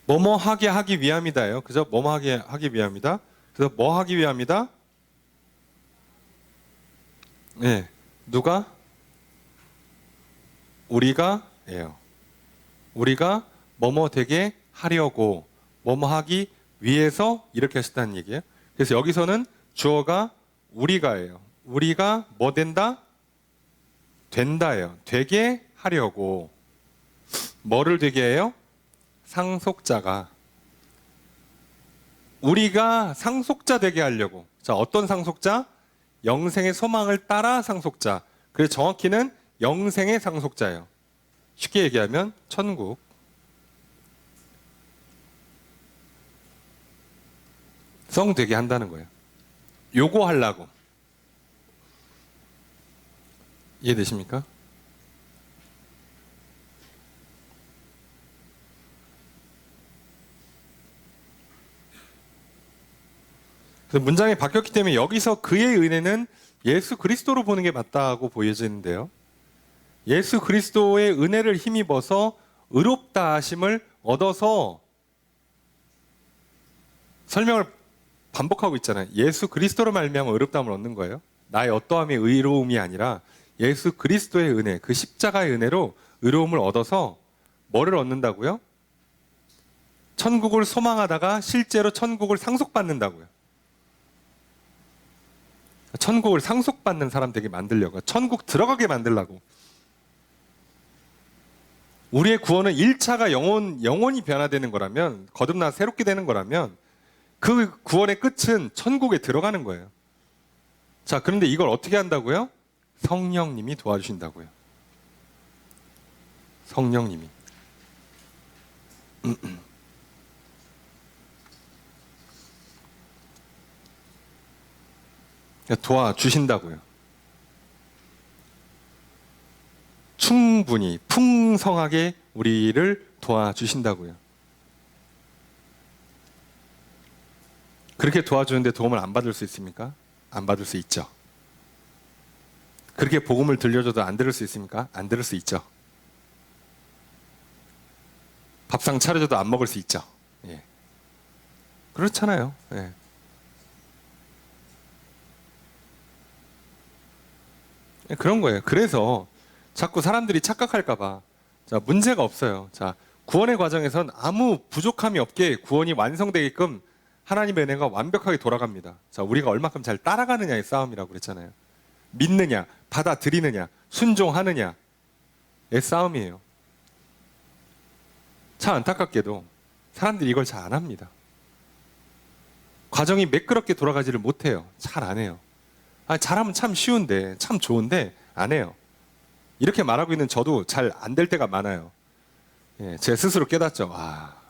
뭐뭐 하게 하기 위함이다예요. 그죠? 뭐뭐 하기 위함이다. 그래서 뭐 하기 위함이다? 네. 누가? 우리가예요. 우리가 뭐뭐 되게 하려고, 뭐뭐 하기 위해서 이렇게 하셨다는 얘기예요. 그래서 여기서는 주어가 우리가예요. 우리가 뭐 된다? 된다예요. 되게 하려고. 뭐를 되게 해요? 상속자가. 우리가 상속자 되게 하려고. 자, 어떤 상속자? 영생의 소망을 따라 상속자. 그래서 정확히는 영생의 상속자예요. 쉽게 얘기하면 천국. 성 되게 한다는 거예요. 요거 하려고. 이해되십니까? 그래서 문장이 바뀌었기 때문에 여기서 그의 은혜는 예수 그리스도로 보는 게 맞다고 보여지는데요. 예수 그리스도의 은혜를 힘입어서 의롭다 하심을 얻어서 설명을 반복하고 있잖아요. 예수 그리스도로 말미암아 의롭다함을 얻는 거예요. 나의 어떠함의 의로움이 아니라 예수 그리스도의 은혜, 그 십자가의 은혜로 의로움을 얻어서 뭐를 얻는다고요? 천국을 소망하다가 실제로 천국을 상속받는다고요. 천국을 상속받는 사람 되게 만들려고, 천국 들어가게 만들려고. 우리의 구원은 1차가 영혼이 변화되는 거라면, 거듭나 새롭게 되는 거라면 그 구원의 끝은 천국에 들어가는 거예요. 자, 그런데 이걸 어떻게 한다고요? 성령님이 도와주신다고요. 성령님이. 도와주신다고요. 충분히, 풍성하게 우리를 도와주신다고요. 그렇게 도와주는데 도움을 안 받을 수 있습니까? 안 받을 수 있죠. 그렇게 복음을 들려줘도 안 들을 수 있습니까? 안 들을 수 있죠. 밥상 차려줘도 안 먹을 수 있죠. 예. 그렇잖아요. 예. 그런 거예요. 그래서 자꾸 사람들이 착각할까봐. 자, 문제가 없어요. 자, 구원의 과정에선 아무 부족함이 없게 구원이 완성되게끔 하나님의 은혜가 완벽하게 돌아갑니다. 자, 우리가 얼마큼 잘 따라가느냐의 싸움이라고 그랬잖아요. 믿느냐, 받아들이느냐, 순종하느냐의 싸움이에요. 참 안타깝게도 사람들이 이걸 잘 안 합니다. 과정이 매끄럽게 돌아가지를 못해요. 잘 안 해요. 잘하면 참 쉬운데, 참 좋은데 안 해요. 이렇게 말하고 있는 저도 잘 안 될 때가 많아요. 예, 제 스스로 깨닫죠.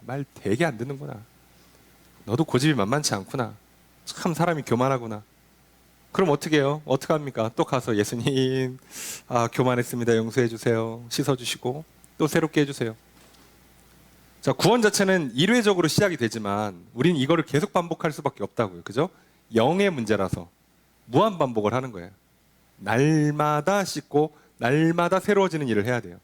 말 되게 안 듣는구나. 너도 고집이 만만치 않구나. 참 사람이 교만하구나. 그럼 어떻게 해요? 어떻게 합니까? 또 가서 예수님, 교만했습니다. 용서해 주세요. 씻어주시고 또 새롭게 해주세요. 자, 구원 자체는 일회적으로 시작이 되지만 우리는 이거를 계속 반복할 수밖에 없다고요. 그죠? 영의 문제라서 무한 반복을 하는 거예요. 날마다 씻고 날마다 새로워지는 일을 해야 돼요.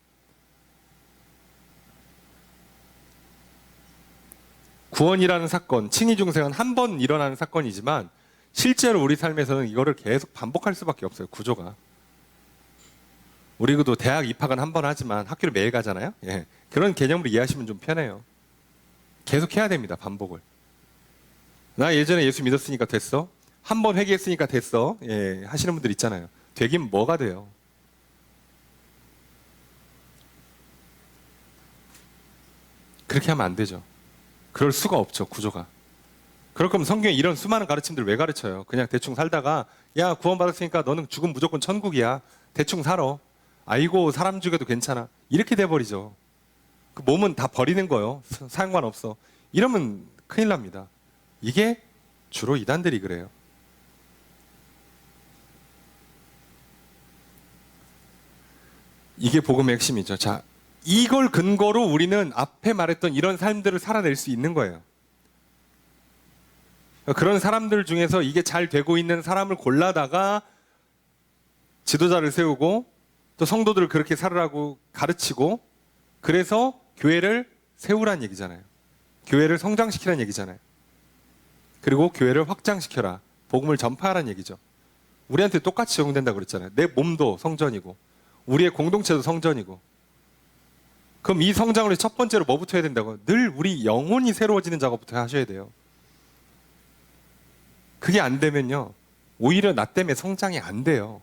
구원이라는 사건, 칭의 중생은 한 번 일어나는 사건이지만 실제로 우리 삶에서는 이거를 계속 반복할 수밖에 없어요. 구조가. 우리도 대학 입학은 한 번 하지만 학교를 매일 가잖아요. 예. 그런 개념으로 이해하시면 좀 편해요. 계속 해야 됩니다. 반복을. 나 예전에 예수 믿었으니까 됐어. 한 번 회개했으니까 됐어. 예, 하시는 분들 있잖아요. 되긴 뭐가 돼요. 그렇게 하면 안 되죠. 그럴 수가 없죠. 구조가. 그럴 거면 성경에 이런 수많은 가르침들 왜 가르쳐요? 그냥 대충 살다가 야, 구원받았으니까 너는 죽으면 무조건 천국이야. 대충 살아. 아이고, 사람 죽여도 괜찮아. 이렇게 돼버리죠. 그 몸은 다 버리는 거예요. 상관없어. 이러면 큰일 납니다. 이게 주로 이단들이 그래요. 이게 복음의 핵심이죠. 자, 이걸 근거로 우리는 앞에 말했던 이런 삶들을 살아낼 수 있는 거예요. 그런 사람들 중에서 이게 잘 되고 있는 사람을 골라다가 지도자를 세우고 또 성도들을 그렇게 살으라고 가르치고 그래서 교회를 세우란 얘기잖아요. 교회를 성장시키란 얘기잖아요. 그리고 교회를 확장시켜라. 복음을 전파하란 얘기죠. 우리한테 똑같이 적용된다고 그랬잖아요. 내 몸도 성전이고 우리의 공동체도 성전이고. 그럼 이 성장을 위해 첫 번째로 뭐부터 해야 된다고? 늘 우리 영혼이 새로워지는 작업부터 하셔야 돼요. 그게 안 되면요, 오히려 나 때문에 성장이 안 돼요.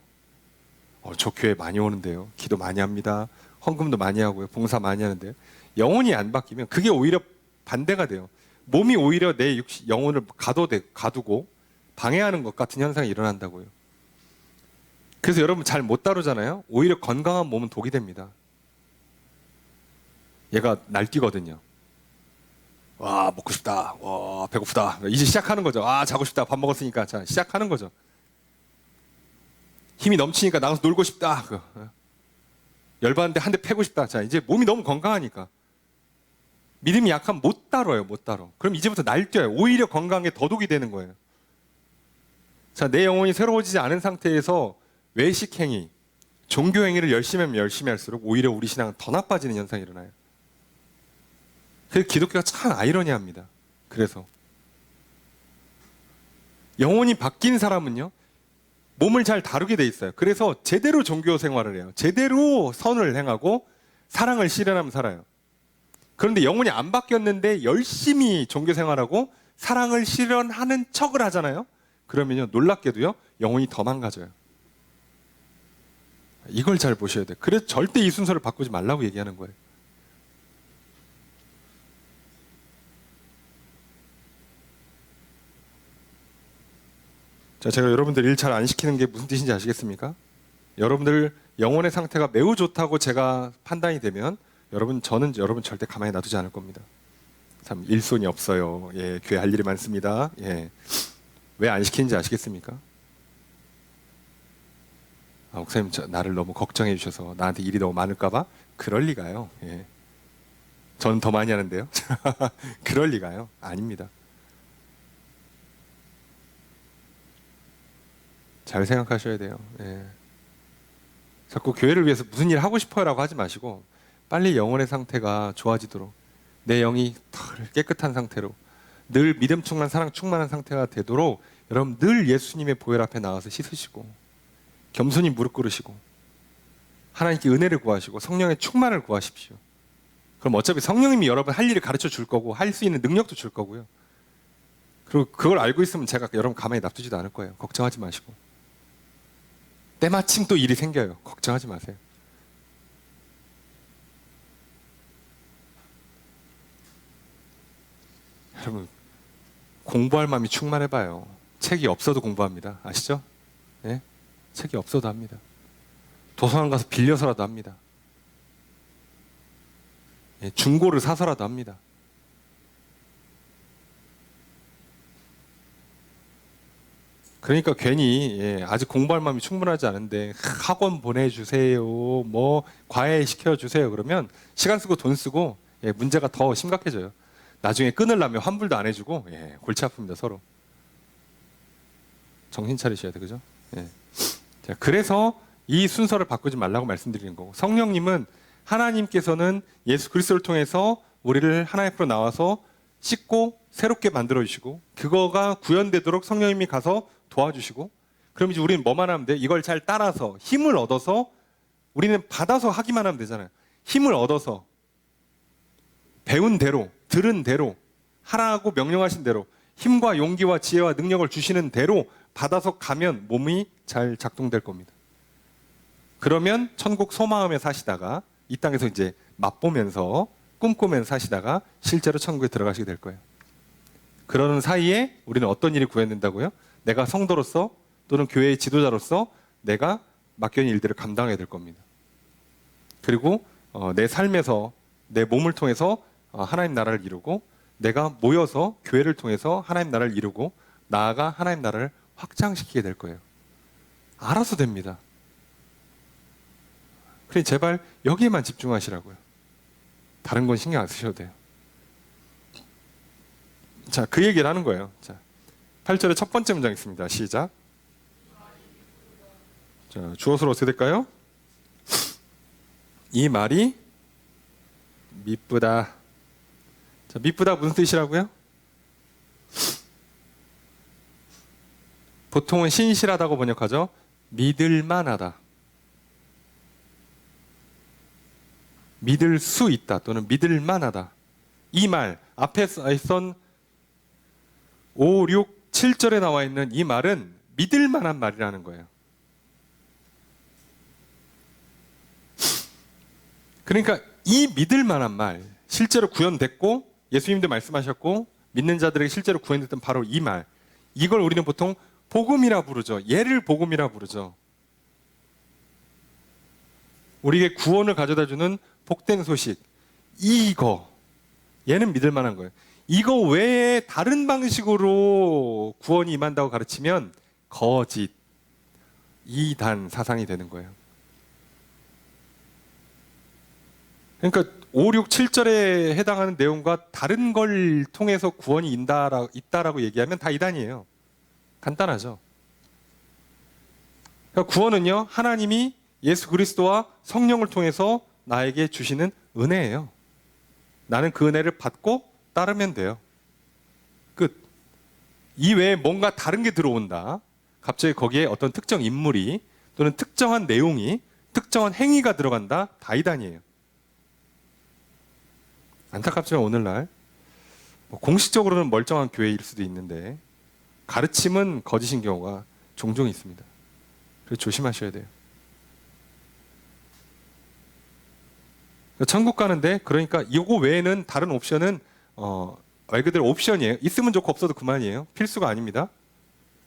저 교회 많이 오는데요. 기도 많이 합니다. 헌금도 많이 하고요. 봉사 많이 하는데요. 영혼이 안 바뀌면 그게 오히려 반대가 돼요. 몸이 오히려 내 영혼을 가두고 방해하는 것 같은 현상이 일어난다고요. 그래서 여러분 잘 못 다루잖아요. 오히려 건강한 몸은 독이 됩니다. 얘가 날뛰거든요. 와, 먹고 싶다. 와, 배고프다. 이제 시작하는 거죠. 자고 싶다. 밥 먹었으니까. 자, 시작하는 거죠. 힘이 넘치니까 나가서 놀고 싶다. 열받는데 한 대 패고 싶다. 자, 이제 몸이 너무 건강하니까. 믿음이 약하면 못 다뤄요. 못 다뤄. 그럼 이제부터 날뛰어요. 오히려 건강에 더독이 되는 거예요. 자, 내 영혼이 새로워지지 않은 상태에서 외식행위, 종교행위를 열심히 하면 열심히 할수록 오히려 우리 신앙은 더 나빠지는 현상이 일어나요. 그래서 기독교가 참 아이러니합니다. 그래서 영혼이 바뀐 사람은요, 몸을 잘 다루게 돼 있어요. 그래서 제대로 종교 생활을 해요. 제대로 선을 행하고 사랑을 실현하면 살아요. 그런데 영혼이 안 바뀌었는데 열심히 종교 생활하고 사랑을 실현하는 척을 하잖아요. 그러면요, 놀랍게도요, 영혼이 더 망가져요. 이걸 잘 보셔야 돼요. 그래서 절대 이 순서를 바꾸지 말라고 얘기하는 거예요. 자, 제가 여러분들 일 잘 안 시키는 게 무슨 뜻인지 아시겠습니까? 여러분들 영혼의 상태가 매우 좋다고 제가 판단이 되면 저는 여러분 절대 가만히 놔두지 않을 겁니다. 참 일손이 없어요. 예, 교회 할 일이 많습니다. 예. 왜 안 시키는지 아시겠습니까? 목사님, 나를 너무 걱정해 주셔서 나한테 일이 너무 많을까봐? 그럴 리가요. 예. 저는 더 많이 하는데요. 그럴 리가요. 아닙니다. 잘 생각하셔야 돼요. 예. 자꾸 교회를 위해서 무슨 일 하고 싶어요라고 하지 마시고 빨리 영혼의 상태가 좋아지도록 내 영이 덜 깨끗한 상태로 늘 믿음 충만 사랑 충만한 상태가 되도록 여러분 늘 예수님의 보혈 앞에 나와서 씻으시고 겸손히 무릎 꿇으시고 하나님께 은혜를 구하시고 성령의 충만을 구하십시오. 그럼 어차피 성령님이 여러분 할 일을 가르쳐 줄 거고 할 수 있는 능력도 줄 거고요. 그리고 그걸 알고 있으면 제가 여러분 가만히 놔두지도 않을 거예요. 걱정하지 마시고. 때마침 또 일이 생겨요. 걱정하지 마세요. 여러분 공부할 마음이 충만해봐요. 책이 없어도 공부합니다. 아시죠? 네? 책이 없어도 합니다. 도서관 가서 빌려서라도 합니다. 예, 중고를 사서라도 합니다. 그러니까 괜히 아직 공부할 마음이 충분하지 않은데 학원 보내주세요, 뭐 과외 시켜주세요 그러면 시간 쓰고 돈 쓰고 문제가 더 심각해져요. 나중에 끊으려면 환불도 안 해주고 골치 아픕니다 서로. 정신 차리셔야 돼, 그죠? 자, 그래서 이 순서를 바꾸지 말라고 말씀드리는 거고, 성령님은 하나님께서는 예수 그리스도를 통해서 우리를 하나님 앞으로 나와서 씻고 새롭게 만들어 주시고 그거가 구현되도록 성령님이 가서 도와주시고, 그럼 이제 우리는 뭐만 하면 돼? 이걸 잘 따라서 힘을 얻어서 우리는 받아서 하기만 하면 되잖아요. 힘을 얻어서 배운 대로 들은 대로 하라고 명령하신 대로 힘과 용기와 지혜와 능력을 주시는 대로 받아서 가면 몸이 잘 작동될 겁니다. 그러면 천국 소마음에 사시다가 이 땅에서 이제 맛보면서 꿈꾸면서 사시다가 실제로 천국에 들어가시게 될 거예요. 그러는 사이에 우리는 어떤 일이 구현된다고요? 내가 성도로서 또는 교회의 지도자로서 내가 맡겨진 일들을 감당해야 될 겁니다. 그리고 내 삶에서 내 몸을 통해서 하나님 나라를 이루고 내가 모여서 교회를 통해서 하나님 나라를 이루고 나아가 하나님 나라를 확장시키게 될 거예요. 알아서 됩니다. 그래 제발 여기에만 집중하시라고요. 다른 건 신경 안 쓰셔도 돼요. 자, 그 얘기를 하는 거예요. 자, 8절의 첫 번째 문장 있습니다. 시작. 자, 주어서로 어떻게 될까요? 이 말이 미쁘다. 자, 미쁘다 무슨 뜻이라고요? 보통은 신실하다고 번역하죠. 믿을만하다. 믿을 수 있다 또는 믿을만하다. 이 말 앞에 있던 5, 6, 7절에 나와 있는 이 말은 믿을만한 말이라는 거예요. 그러니까 이 믿을만한 말, 실제로 구현됐고 예수님도 말씀하셨고 믿는 자들에게 실제로 구현됐던 바로 이 말, 이걸 우리는 보통 복음이라 부르죠. 얘를 복음이라 부르죠. 우리에게 구원을 가져다주는 복된 소식, 이거 얘는 믿을 만한 거예요. 이거 외에 다른 방식으로 구원이 임한다고 가르치면 거짓, 이단 사상이 되는 거예요. 그러니까 5, 6, 7절에 해당하는 내용과 다른 걸 통해서 구원이 있다라고 얘기하면 다 이단이에요. 간단하죠. 그러니까 구원은요, 하나님이 예수 그리스도와 성령을 통해서 나에게 주시는 은혜예요. 나는 그 은혜를 받고 따르면 돼요. 끝. 이 외에 뭔가 다른 게 들어온다. 갑자기 거기에 어떤 특정 인물이 또는 특정한 내용이 특정한 행위가 들어간다. 다이단이에요. 안타깝지만 오늘날 공식적으로는 멀쩡한 교회일 수도 있는데 가르침은 거짓인 경우가 종종 있습니다. 그래서 조심하셔야 돼요. 천국 가는데 그러니까 이거 외에는 다른 옵션은 말 그대로 옵션이에요. 있으면 좋고 없어도 그만이에요. 필수가 아닙니다.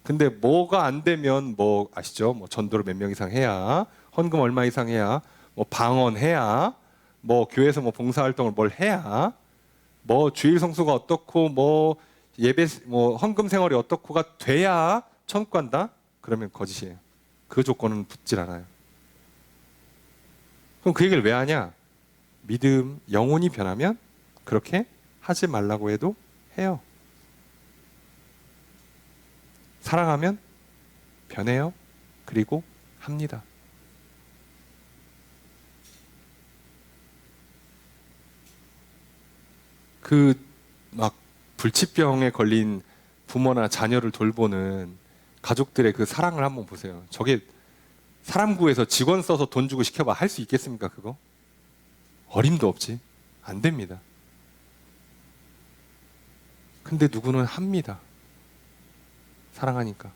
근데 뭐가 안 되면 뭐 아시죠? 뭐 전도를 몇 명 이상 해야, 헌금 얼마 이상 해야, 뭐 방언해야, 뭐 교회에서 뭐 봉사활동을 뭘 해야, 뭐 주일 성수가 어떻고 뭐 예배 뭐 헌금 생활이 어떻고가 돼야 천국 간다? 그러면 거짓이에요. 그 조건은 붙질 않아요. 그럼 그 얘기를 왜 하냐? 믿음, 영혼이 변하면 그렇게 하지 말라고 해도 해요. 사랑하면 변해요. 그리고 합니다. 그 막 불치병에 걸린 부모나 자녀를 돌보는 가족들의 그 사랑을 한번 보세요. 저게 사람 구해서 직원 써서 돈 주고 시켜봐 할 수 있겠습니까? 그거? 어림도 없지. 안 됩니다. 근데 누구는 합니다. 사랑하니까.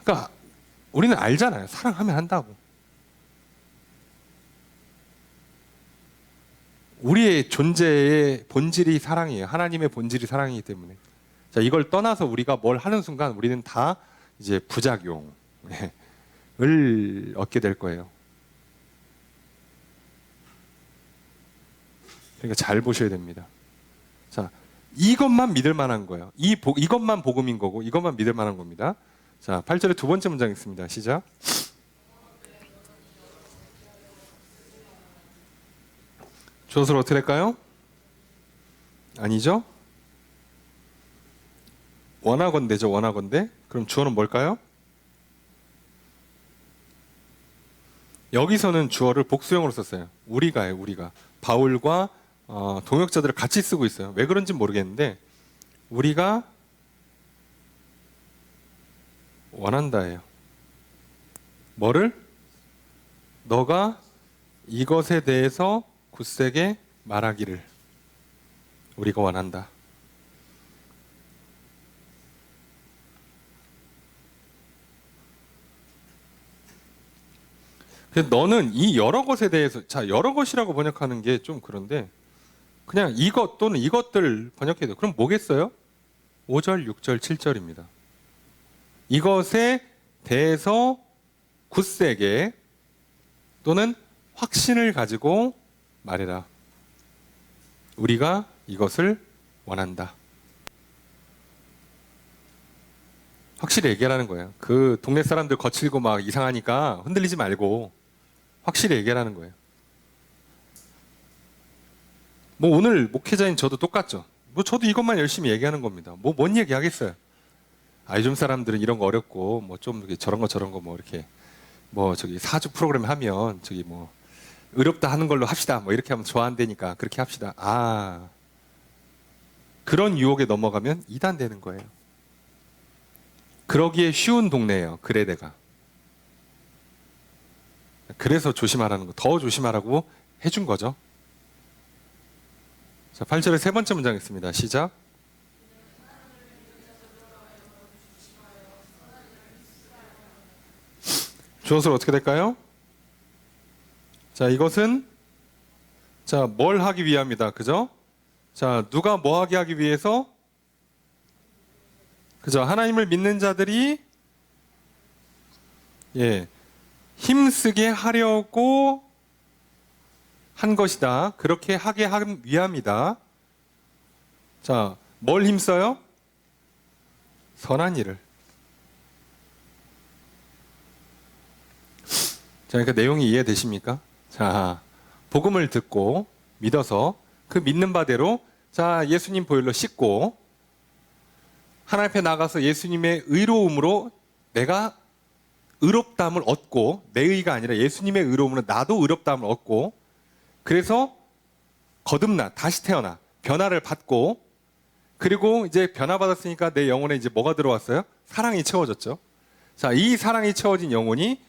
그러니까 우리는 알잖아요. 사랑하면 한다고. 우리의 존재의 본질이 사랑이에요. 하나님의 본질이 사랑이기 때문에. 자, 이걸 떠나서 우리가 뭘 하는 순간 우리는 다 이제 부작용을 얻게 될 거예요. 그러니까 잘 보셔야 됩니다. 자, 이것만 믿을 만한 거예요. 이것만 복음인 거고 이것만 믿을 만한 겁니다. 자, 8절의 두 번째 문장 있습니다. 시작. 주어서 어떻게 될까요? 아니죠? 원하건대죠. 원하건대. 그럼 주어는 뭘까요? 여기서는 주어를 복수형으로 썼어요. 우리가요. 우리가. 바울과 동역자들을 같이 쓰고 있어요. 왜 그런지 모르겠는데 우리가 원한다예요. 뭐를? 너가 이것에 대해서 굳세게 말하기를 우리가 원한다. 그래서 너는 이 여러 것에 대해서, 자, 여러 것이라고 번역하는 게 좀 그런데 그냥 이것 또는 이것들 번역해도 돼요. 그럼 뭐겠어요? 5절, 6절, 7절입니다. 이것에 대해서 굳세게 또는 확신을 가지고 말해라. 우리가 이것을 원한다. 확실히 얘기하라는 거예요. 그 동네 사람들 거칠고 막 이상하니까 흔들리지 말고 확실히 얘기하라는 거예요. 뭐 오늘 목회자인 저도 똑같죠. 뭐 저도 이것만 열심히 얘기하는 겁니다. 뭐 뭔 얘기 하겠어요. 요즘 사람들은 이런 거 어렵고 뭐 좀 저런 거 뭐 이렇게 뭐 저기 사주 프로그램 하면 저기 뭐 어렵다 하는 걸로 합시다. 뭐 이렇게 하면 좋아한다니까 그렇게 합시다. 그런 유혹에 넘어가면 이단되는 거예요. 그러기에 쉬운 동네예요. 그레데가. 그래서 조심하라는 거, 더 조심하라고 해준 거죠. 자, 8절의 세 번째 문장 있습니다. 시작. 주어서 어떻게 될까요? 자, 이것은 자, 뭘 하기 위함이다. 그죠? 자, 누가 뭐 하기 위해서? 그죠? 하나님을 믿는 자들이 힘쓰게 하려고 한 것이다. 그렇게 하게 한 위함이다. 자, 뭘 힘써요? 선한 일을. 자, 그러니까 내용이 이해되십니까? 자, 복음을 듣고 믿어서 그 믿는 바대로 자, 예수님 보혈로 씻고 하나님 앞에 나가서 예수님의 의로움으로 내가 의롭다함을 얻고 내 의가 아니라 예수님의 의로움으로 나도 의롭다함을 얻고 그래서 거듭나, 다시 태어나, 변화를 받고, 그리고 이제 변화받았으니까 내 영혼에 이제 뭐가 들어왔어요? 사랑이 채워졌죠. 자, 이 사랑이 채워진 영이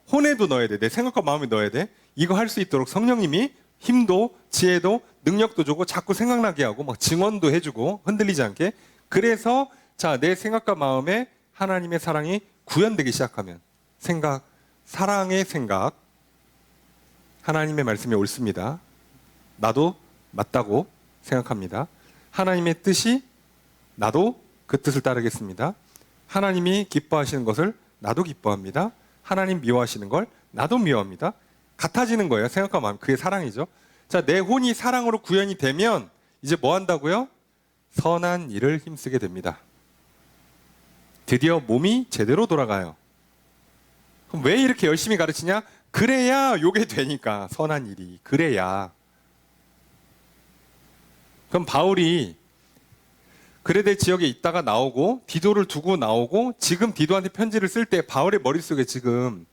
혼에도 넣어야 돼. 내 생각과 마음에 넣어야 돼. 이거 할 수 있도록 성령님이 힘도, 지혜도, 능력도 주고 자꾸 생각나게 하고 막 증언도 해주고 흔들리지 않게. 그래서 자, 내 생각과 마음에 하나님의 사랑이 구현되기 시작하면 사랑의 생각, 하나님의 말씀이 옳습니다. 나도 맞다고 생각합니다. 하나님의 뜻이 나도 그 뜻을 따르겠습니다. 하나님이 기뻐하시는 것을 나도 기뻐합니다. 하나님 미워하시는 걸 나도 미워합니다. 같아지는 거예요. 생각과 마음. 그게 사랑이죠. 자, 내 혼이 사랑으로 구현이 되면 이제 뭐 한다고요? 선한 일을 힘쓰게 됩니다. 드디어 몸이 제대로 돌아가요. 그럼 왜 이렇게 열심히 가르치냐? 그래야 요게 되니까. 선한 일이. 그래야. 그럼 바울이 그레데 지역에 있다가 나오고 디도를 두고 나오고 지금 디도한테 편지를 쓸 때 바울의 머릿속에 지금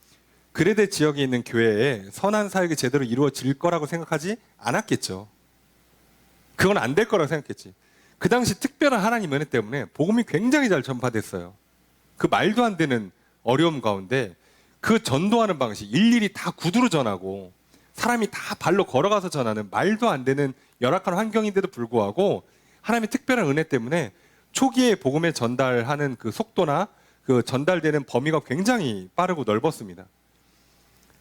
그레데 지역에 있는 교회에 선한 사역이 제대로 이루어질 거라고 생각하지 않았겠죠. 그건 안 될 거라고 생각했지. 그 당시 특별한 하나님 은혜 때문에 복음이 굉장히 잘 전파됐어요. 그 말도 안 되는 어려움 가운데 그 전도하는 방식, 일일이 다 구두로 전하고 사람이 다 발로 걸어가서 전하는 말도 안 되는 열악한 환경인데도 불구하고 하나님의 특별한 은혜 때문에 초기에 복음을 전달하는 그 속도나 그 전달되는 범위가 굉장히 빠르고 넓었습니다.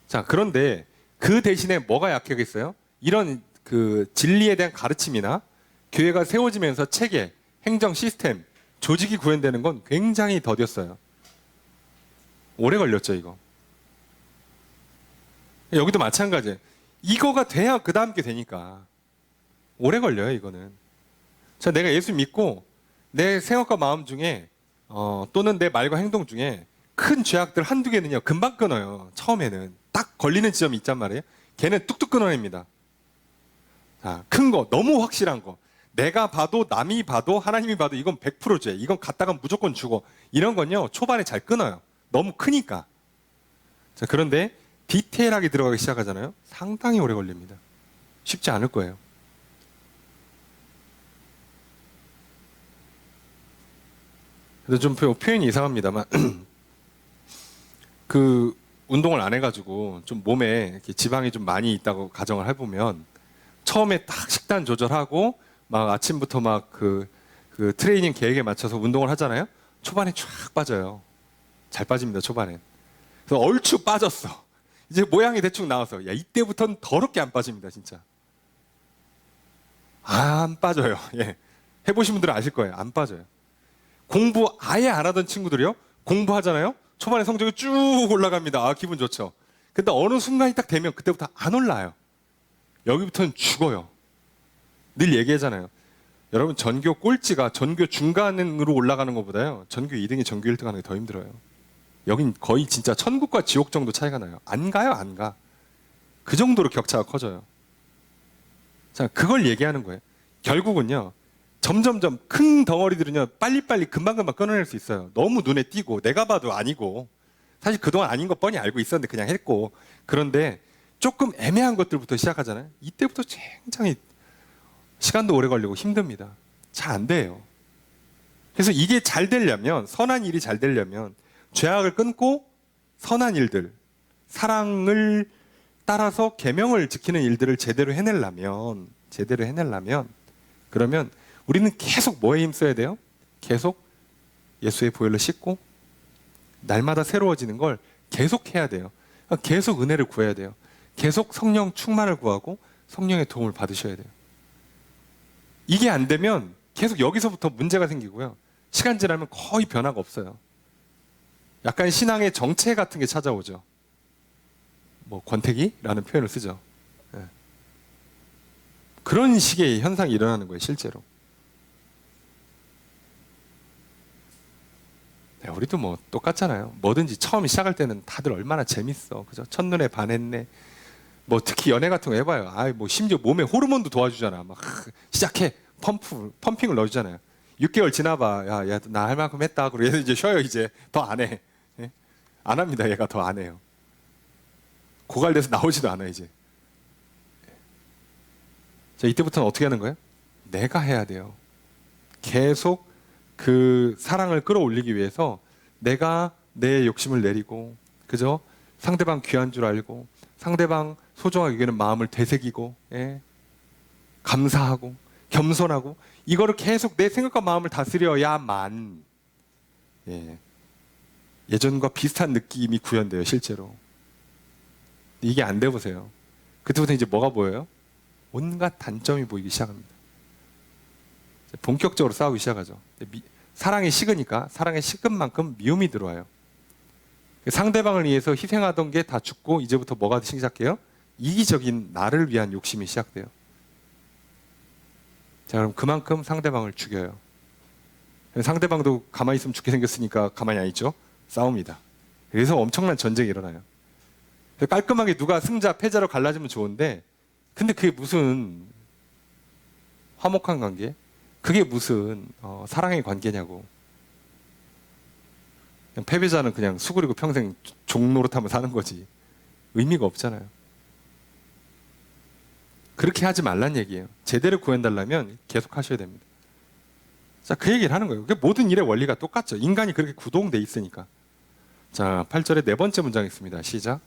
자, 그런데 그 대신에 뭐가 약하겠어요? 이런 그 진리에 대한 가르침이나 교회가 세워지면서 체계, 행정 시스템, 조직이 구현되는 건 굉장히 더뎠어요. 오래 걸렸죠, 이거. 여기도 마찬가지예요. 이거가 돼야 그 다음 게 되니까. 오래 걸려요, 이거는. 자, 내가 예수 믿고 내 생각과 마음 중에 또는 내 말과 행동 중에 큰 죄악들 한두 개는요, 금방 끊어요. 처음에는. 딱 걸리는 지점이 있단 말이에요. 걔는 뚝뚝 끊어냅니다. 자, 큰 거, 너무 확실한 거. 내가 봐도 남이 봐도 하나님이 봐도 이건 100% 죄. 이건 갔다가 무조건 죽어. 이런 건요, 초반에 잘 끊어요. 너무 크니까. 자, 그런데 디테일하게 들어가기 시작하잖아요. 상당히 오래 걸립니다. 쉽지 않을 거예요. 그래서 좀 표현이 이상합니다만 그 운동을 안 해가지고 좀 몸에 이렇게 지방이 좀 많이 있다고 가정을 해보면 처음에 딱 식단 조절하고 막 아침부터 막 그 트레이닝 계획에 맞춰서 운동을 하잖아요. 초반에 쫙 빠져요. 잘 빠집니다, 초반엔. 그래서 얼추 빠졌어. 이제 모양이 대충 나와서 야, 이때부터는 더럽게 안 빠집니다, 진짜. 안 빠져요. 예. 해보신 분들은 아실 거예요. 안 빠져요. 공부 아예 안 하던 친구들이요. 공부하잖아요. 초반에 성적이 쭉 올라갑니다. 아, 기분 좋죠. 근데 어느 순간이 딱 되면 그때부터 안 올라요. 여기부터는 죽어요. 늘 얘기하잖아요. 여러분, 전교 꼴찌가 전교 중간으로 올라가는 것보다요, 전교 2등이 전교 1등 하는 게 더 힘들어요. 여긴 거의 진짜 천국과 지옥 정도 차이가 나요. 안 가요, 안 가. 그 정도로 격차가 커져요. 자, 그걸 얘기하는 거예요. 결국은요, 점점점 큰 덩어리들은요, 빨리빨리 금방금방 끊어낼 수 있어요. 너무 눈에 띄고 내가 봐도 아니고, 사실 그동안 아닌 거 뻔히 알고 있었는데 그냥 했고. 그런데 조금 애매한 것들부터 시작하잖아요. 이때부터 굉장히 시간도 오래 걸리고 힘듭니다. 잘 안 돼요. 그래서 이게 잘 되려면, 선한 일이 잘 되려면 죄악을 끊고 선한 일들, 사랑을 따라서 계명을 지키는 일들을 제대로 해내려면 그러면 우리는 계속 뭐에 힘써야 돼요? 계속 예수의 보혈로 씻고 날마다 새로워지는 걸 계속 해야 돼요. 계속 은혜를 구해야 돼요. 계속 성령 충만을 구하고 성령의 도움을 받으셔야 돼요. 이게 안 되면 계속 여기서부터 문제가 생기고요. 시간 지나면 거의 변화가 없어요. 약간 신앙의 정체 같은 게 찾아오죠. 뭐 권태기라는 표현을 쓰죠. 네. 그런 식의 현상이 일어나는 거예요, 실제로. 네, 우리도 뭐 똑같잖아요. 뭐든지 처음 시작할 때는 다들 얼마나 재밌어, 그죠? 첫눈에 반했네. 뭐 특히 연애 같은 거 해봐요. 아, 뭐 심지어 몸에 호르몬도 도와주잖아. 막 시작해, 펌핑을 넣어주잖아요. 6개월 지나봐. 야, 나 할 만큼 했다. 그리고 얘는 이제 쉬어요. 이제 더 안 해. 예? 안 합니다. 얘가 더 안 해요. 고갈돼서 나오지도 않아 이제. 자, 이때부터는 어떻게 하는 거예요? 내가 해야 돼요. 계속 그 사랑을 끌어올리기 위해서 내가 내 욕심을 내리고, 그죠? 상대방 귀한 줄 알고, 상대방 소중하게 여기는 마음을 되새기고, 예. 감사하고, 겸손하고, 이거를 계속 내 생각과 마음을 다스려야만, 예. 예전과 비슷한 느낌이 구현돼요, 실제로. 이게 안 돼 보세요. 그때부터 이제 뭐가 보여요? 온갖 단점이 보이기 시작합니다. 본격적으로 싸우기 시작하죠. 사랑이 식으니까 사랑이 식은 만큼 미움이 들어와요. 상대방을 위해서 희생하던 게 다 죽고 이제부터 뭐가 시작해요? 이기적인 나를 위한 욕심이 시작돼요. 자, 그럼 그만큼 상대방을 죽여요. 상대방도 가만히 있으면 죽게 생겼으니까 가만히 안 있죠? 싸웁니다. 그래서 엄청난 전쟁이 일어나요. 깔끔하게 누가 승자, 패자로 갈라지면 좋은데, 근데 그게 무슨 화목한 관계? 그게 무슨 사랑의 관계냐고. 그냥 패배자는 그냥 수그리고 평생 종노릇하며 사는 거지. 의미가 없잖아요. 그렇게 하지 말란 얘기예요. 제대로 구현달라면 계속 하셔야 됩니다. 자, 그 얘기를 하는 거예요. 모든 일의 원리가 똑같죠. 인간이 그렇게 구동돼 있으니까. 자, 8절에 네 번째 문장 있습니다. 시작.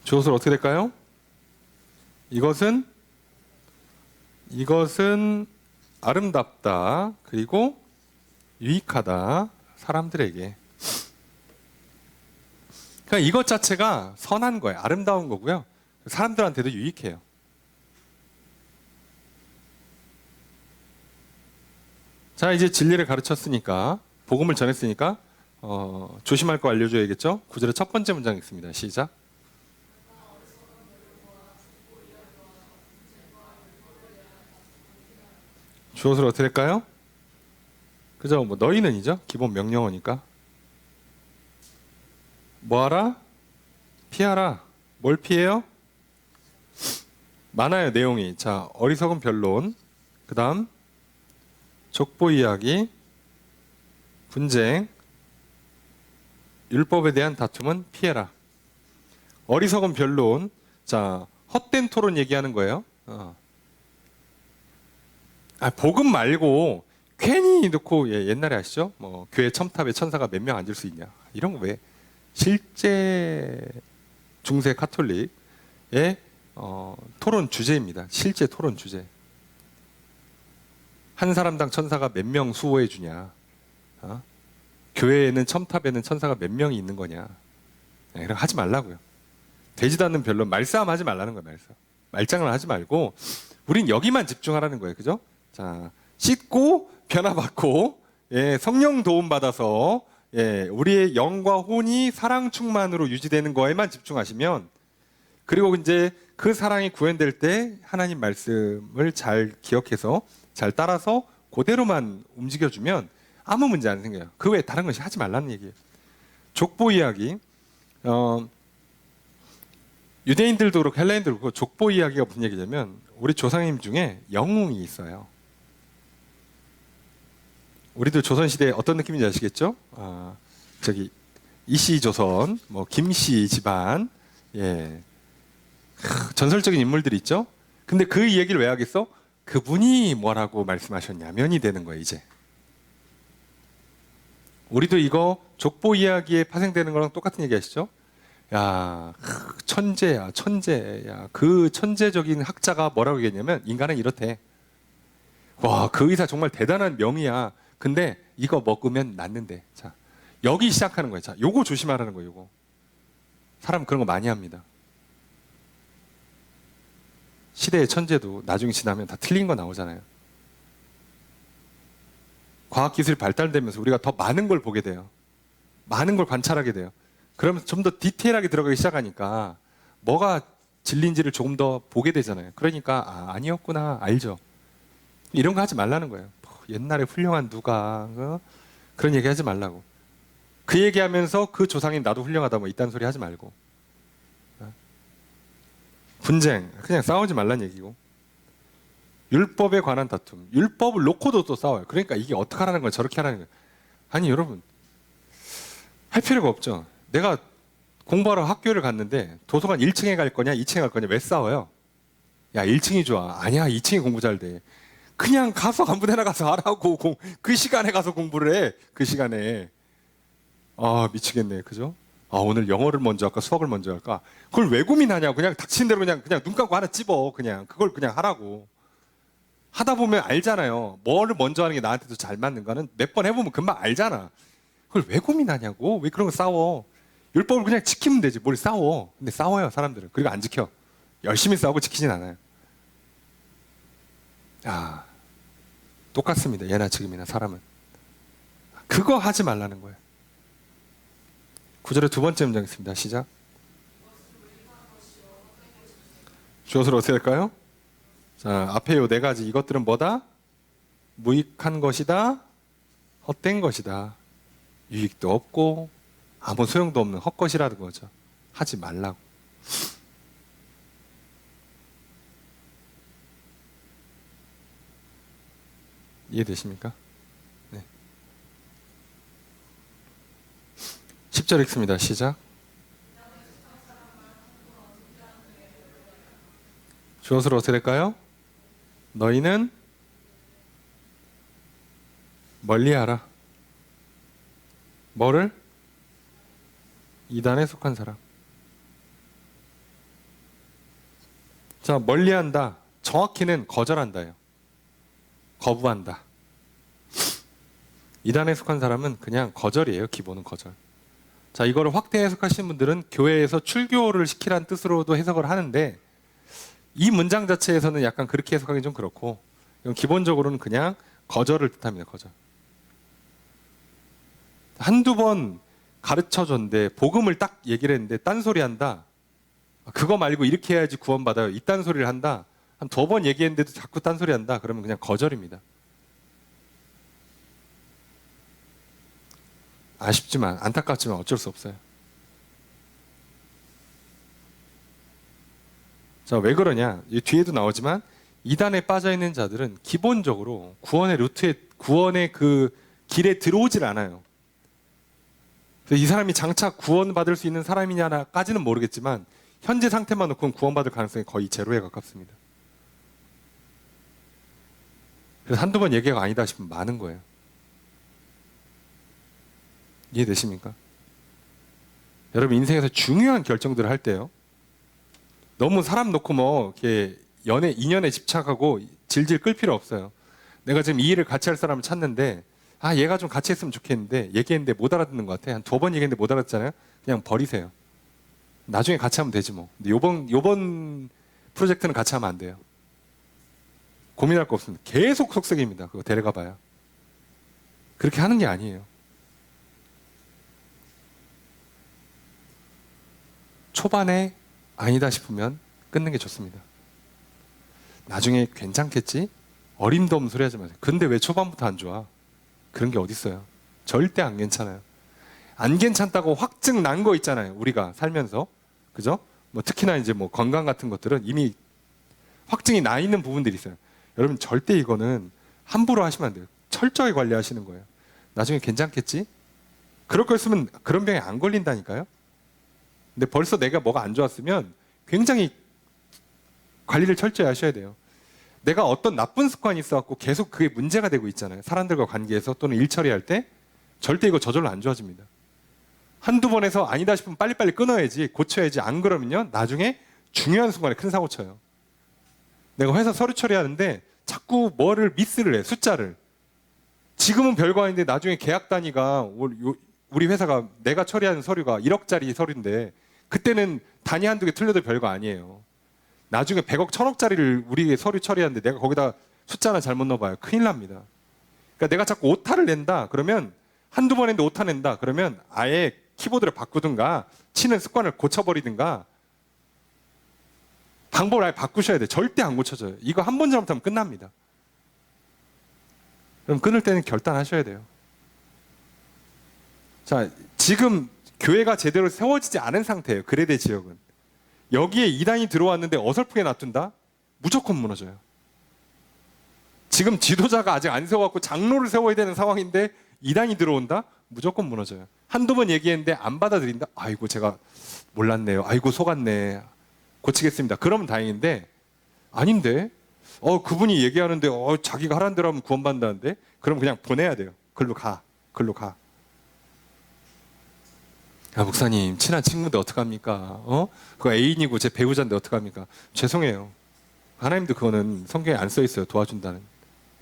주어서 어떻게 될까요? 이것은 아름답다. 그리고 유익하다. 사람들에게. 그러니까 이것 자체가 선한 거예요. 아름다운 거고요. 사람들한테도 유익해요. 자, 이제 진리를 가르쳤으니까, 복음을 전했으니까 조심할 거 알려줘야겠죠? 9절의 첫 번째 문장 있습니다. 시작. 주어서 어떻게 될까요? 그죠? 뭐 너희는이죠. 기본 명령어니까. 뭐하라? 피하라. 뭘 피해요? 많아요, 내용이. 자, 어리석은 변론, 그 다음 족보 이야기, 분쟁, 율법에 대한 다툼은 피해라. 어리석은 변론, 자, 헛된 토론 얘기하는 거예요. 복음 말고 괜히 넣고, 옛날에 아시죠? 뭐 교회 첨탑에 천사가 몇 명 앉을 수 있냐? 이런 거 왜? 실제 중세 카톨릭의 토론 주제입니다. 실제 토론 주제. 한 사람당 천사가 몇 명 수호해 주냐? 교회에는 첨탑에는 천사가 몇 명이 있는 거냐? 이런 거 하지 말라고요. 되지도 않는 변론, 말싸움 하지 말라는 거예요. 말장난 하지 말고 우린 여기만 집중하라는 거예요. 그죠? 자, 씻고 변화받고, 성령 도움 받아서, 우리의 영과 혼이 사랑 충만으로 유지되는 거에만 집중하시면, 그리고 이제 그 사랑이 구현될 때 하나님 말씀을 잘 기억해서 잘 따라서 그대로만 움직여주면 아무 문제 안 생겨요. 그 외에 다른 것이 하지 말라는 얘기예요. 족보 이야기, 유대인들도 그렇고 헬라인들도 그렇고 족보 이야기가 무슨 얘기냐면 우리 조상님 중에 영웅이 있어요. 우리도 조선시대에 어떤 느낌인지 아시겠죠? 이씨 조선, 뭐 김씨 집안, 전설적인 인물들이 있죠? 근데 그 얘기를 왜 하겠어? 그분이 뭐라고 말씀하셨냐면이 되는 거예요, 이제. 우리도 이거 족보 이야기에 파생되는 거랑 똑같은 얘기 하시죠? 야, 천재야, 천재야. 그 천재적인 학자가 뭐라고 얘기했냐면 인간은 이렇대. 와, 그 의사 정말 대단한 명의야. 근데 이거 먹으면 낫는데. 자, 여기 시작하는 거예요. 자, 요거 조심하라는 거예요, 요거. 사람 그런 거 많이 합니다. 시대의 천재도 나중에 지나면 다 틀린 거 나오잖아요. 과학기술이 발달되면서 우리가 더 많은 걸 보게 돼요. 많은 걸 관찰하게 돼요. 그러면서 좀 더 디테일하게 들어가기 시작하니까 뭐가 진리인지를 조금 더 보게 되잖아요. 그러니까 아니었구나 알죠. 이런 거 하지 말라는 거예요. 옛날에 훌륭한 누가 그런 얘기 하지 말라고. 그 얘기하면서 그 조상인 나도 훌륭하다 뭐 이딴 소리 하지 말고. 분쟁 그냥 싸우지 말라는 얘기고. 율법에 관한 다툼. 율법을 놓고도 또 싸워요. 그러니까 이게 어떻게 하라는 거야 저렇게 하라는 거야. 아니 여러분 할 필요가 없죠. 내가 공부하러 학교를 갔는데 도서관 1층에 갈 거냐 2층에 갈 거냐 왜 싸워요? 야 1층이 좋아. 아니야 2층이 공부 잘 돼. 그냥 가서 아무 데나 가서 하라고. 그 시간에 가서 공부를 해. 그 시간에. 아 미치겠네. 그죠? 아 오늘 영어를 먼저 할까 수학을 먼저 할까? 그걸 왜 고민하냐고. 그냥 닥친 대로 그냥 눈 감고 하나 찝어. 그냥 그걸 그냥 하라고. 하다 보면 알잖아요. 뭐를 먼저 하는 게 나한테도 잘 맞는가는 몇 번 해보면 금방 알잖아. 그걸 왜 고민하냐고. 왜 그런 거 싸워. 율법을 그냥 지키면 되지. 뭘 싸워. 근데 싸워요 사람들은. 그리고 안 지켜. 열심히 싸우고 지키진 않아요. 아, 똑같습니다. 예나 지금이나 사람은. 그거 하지 말라는 거예요. 9절의 두 번째 문장 있습니다. 시작. 주어를 어떻게 할까요? 자, 앞에 요 네 가지. 이것들은 뭐다? 무익한 것이다. 헛된 것이다. 유익도 없고 아무 소용도 없는 헛것이라는 거죠. 하지 말라고. 이해되십니까? 네. 10절 읽습니다. 시작. 주어를 어떻게 될까요? 너희는 멀리하라. 뭐를? 이단에 속한 사람. 자, 멀리한다. 정확히는 거절한다예요. 거부한다. 이단에 속한 사람은 그냥 거절이에요. 기본은 거절. 자, 이거를 확대 해석하시는 분들은 교회에서 출교를 시키라는 뜻으로도 해석을 하는데 이 문장 자체에서는 약간 그렇게 해석하기 좀 그렇고 이건 기본적으로는 그냥 거절을 뜻합니다. 거절. 한두 번 가르쳐줬는데 복음을 딱 얘기를 했는데 딴소리 한다. 그거 말고 이렇게 해야지 구원받아요. 이딴 소리를 한다. 한 두 번 얘기했는데도 자꾸 딴소리 한다. 그러면 그냥 거절입니다. 아쉽지만 안타깝지만 어쩔 수 없어요. 자, 왜 그러냐? 이 뒤에도 나오지만 이단에 빠져 있는 자들은 기본적으로 구원의 그 길에 들어오질 않아요. 그래서 이 사람이 장차 구원받을 수 있는 사람이냐까지는 모르겠지만 현재 상태만 놓고는 구원받을 가능성이 거의 제로에 가깝습니다. 그래서 한두 번 얘기가 아니다 싶으면 많은 거예요. 이해되십니까? 여러분 인생에서 중요한 결정들을 할 때요. 너무 사람 놓고 뭐 이렇게 인연에 집착하고 질질 끌 필요 없어요. 내가 지금 이 일을 같이 할 사람을 찾는데 아 얘가 좀 같이 했으면 좋겠는데 얘기했는데 못 알아듣는 것 같아. 한 두 번 얘기했는데 못 알아듣잖아요. 그냥 버리세요. 나중에 같이 하면 되지 뭐. 근데 요번 프로젝트는 같이 하면 안 돼요. 고민할 거 없습니다. 계속 속색입니다. 그거 데려가 봐요. 그렇게 하는 게 아니에요. 초반에 아니다 싶으면 끊는 게 좋습니다. 나중에 괜찮겠지? 어림도 없는 소리 하지 마세요. 근데 왜 초반부터 안 좋아? 그런 게 어딨어요. 절대 안 괜찮아요. 안 괜찮다고 확증 난 거 있잖아요. 우리가 살면서. 그죠? 뭐 특히나 이제 뭐 건강 같은 것들은 이미 확증이 나 있는 부분들이 있어요. 여러분 절대 이거는 함부로 하시면 안 돼요. 철저히 관리하시는 거예요. 나중에 괜찮겠지? 그럴 거였으면 그런 병에 안 걸린다니까요. 근데 벌써 내가 뭐가 안 좋았으면 굉장히 관리를 철저히 하셔야 돼요. 내가 어떤 나쁜 습관이 있어갖고 계속 그게 문제가 되고 있잖아요. 사람들과 관계에서 또는 일 처리할 때 절대 이거 저절로 안 좋아집니다. 한두 번 해서 아니다 싶으면 빨리빨리 끊어야지, 고쳐야지. 안 그러면요 나중에 중요한 순간에 큰 사고 쳐요. 내가 회사 서류 처리하는데 자꾸 뭐를 미스를 해, 숫자를. 지금은 별거 아닌데 나중에 계약 단위가 우리 회사가 내가 처리하는 서류가 1억짜리 서류인데 그때는 단위 한두 개 틀려도 별거 아니에요. 나중에 100억, 1000억짜리를 우리 서류 처리하는데 내가 거기다 숫자 하나 잘못 넣어봐요. 큰일 납니다. 그러니까 내가 자꾸 오타를 낸다 그러면 한두 번 했는데 오타 낸다 그러면 아예 키보드를 바꾸든가 치는 습관을 고쳐버리든가 방법을 아예 바꾸셔야 돼요. 절대 안 고쳐져요. 이거 한 번 잘못하면 끝납니다. 그럼 끊을 때는 결단하셔야 돼요. 자, 지금 교회가 제대로 세워지지 않은 상태예요. 그레데 지역은. 여기에 이단이 들어왔는데 어설프게 놔둔다? 무조건 무너져요. 지금 지도자가 아직 안 세워갖고 장로를 세워야 되는 상황인데 이단이 들어온다? 무조건 무너져요. 한두 번 얘기했는데 안 받아들인다. 아이고 제가 몰랐네요. 아이고 속았네. 고치겠습니다. 그러면 다행인데 아닌데 그분이 얘기하는데 자기가 하라는 대로 하면 구원받는다는데 그럼 그냥 보내야 돼요. 글로 가. 목사님 친한 친구인데 어떡합니까? 그거 애인이고 제 배우자인데 어떡합니까? 죄송해요. 하나님도 그거는 성경에 안 써 있어요. 도와준다는.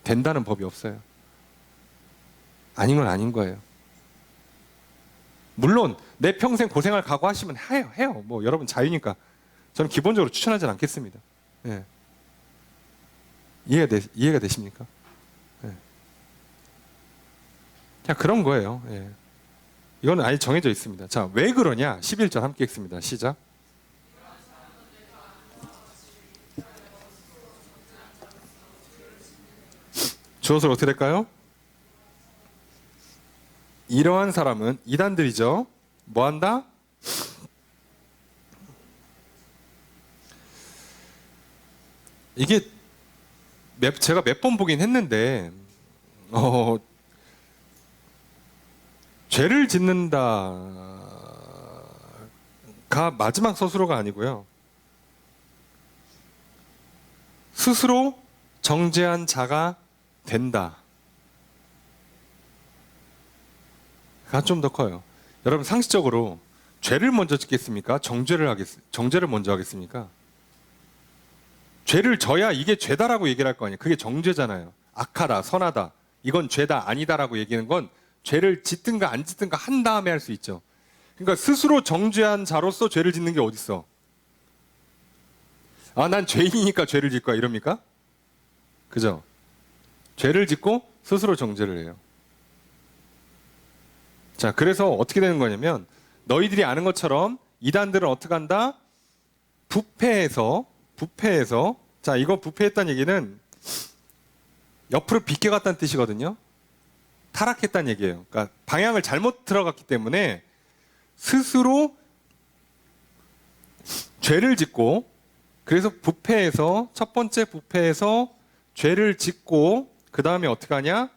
된다는 법이 없어요. 아닌 건 아닌 거예요. 물론 내 평생 고생할 각오하시면 해요. 뭐 여러분 자유니까. 저는 기본적으로 추천하지 않겠습니다. 예. 이해가 되십니까? 예. 그냥 그런 거예요. 예. 이거는 아예 정해져 있습니다. 자, 왜 그러냐? 11절 함께 읽습니다. 시작. 주어서 어떻게 될까요? 이러한 사람은 이단들이죠. 뭐 한다? 이게 제가 몇 번 보긴 했는데 죄를 짓는다가 마지막 서술어가 아니고요. 스스로 정죄한 자가 된다. 가 좀 더 커요. 여러분 상식적으로 죄를 먼저 짓겠습니까? 정죄를 먼저 하겠습니까? 죄를 져야 이게 죄다라고 얘기를 할 거 아니에요. 그게 정죄잖아요. 악하다, 선하다, 이건 죄다, 아니다라고 얘기하는 건 죄를 짓든가 안 짓든가 한 다음에 할 수 있죠. 그러니까 스스로 정죄한 자로서 죄를 짓는 게 어딨어? 난 죄인이니까 죄를 질 거야 이럽니까? 그죠? 죄를 짓고 스스로 정죄를 해요. 자, 그래서 어떻게 되는 거냐면 너희들이 아는 것처럼 이단들은 어떻게 한다? 부패해서 자, 이거 부패했다는 얘기는 옆으로 비껴갔다는 뜻이거든요. 타락했다는 얘기예요. 그러니까 방향을 잘못 들어갔기 때문에 스스로 죄를 짓고, 그래서 부패해서, 첫 번째 부패해서 죄를 짓고 그 다음에 어떻게 하냐?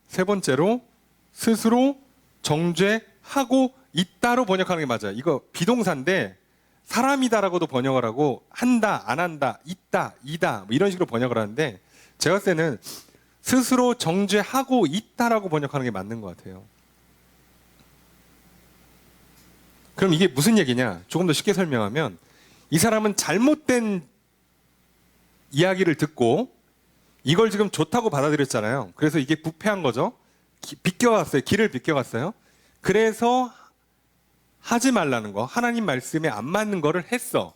세 번째로 스스로 정죄하고 있다로 번역하는 게 맞아요. 이거 비동사인데 사람이다라고도 번역을 하고 한다, 안 한다, 있다, 이다 뭐 이런 식으로 번역을 하는데 제가 봤을 때는 스스로 정죄하고 있다라고 번역하는 게 맞는 것 같아요. 그럼 이게 무슨 얘기냐? 조금 더 쉽게 설명하면 이 사람은 잘못된 이야기를 듣고 이걸 지금 좋다고 받아들였잖아요. 그래서 이게 부패한 거죠. 비껴갔어요. 길을 비껴갔어요. 그래서 하지 말라는 거, 하나님 말씀에 안 맞는 거를 했어.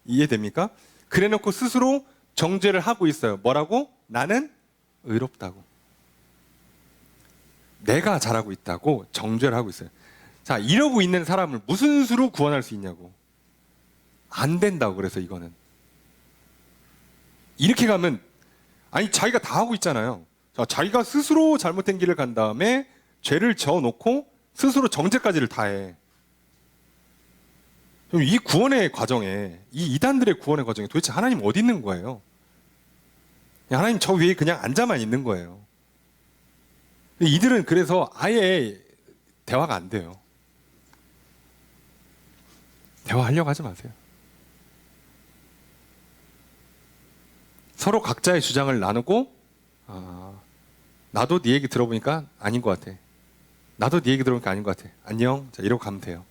이해됩니까? 그래놓고 스스로 정죄를 하고 있어요. 뭐라고? 나는 의롭다고. 내가 잘하고 있다고 정죄를 하고 있어요. 자, 이러고 있는 사람을 무슨 수로 구원할 수 있냐고. 안 된다고. 그래서 이거는 이렇게 가면 자기가 다 하고 있잖아요. 자, 자기가 스스로 잘못된 길을 간 다음에 죄를 저어놓고 스스로 정죄까지를 다 해. 그럼 이 구원의 과정에, 이 이단들의 구원의 과정에 도대체 하나님 어디 있는 거예요? 하나님 저 위에 그냥 앉아만 있는 거예요. 이들은 그래서 아예 대화가 안 돼요. 대화하려고 하지 마세요. 서로 각자의 주장을 나누고 나도 네 얘기 들어보니까 아닌 것 같아. 나도 네 얘기 들어보니까 아닌 것 같아. 안녕. 자, 이러고 가면 돼요.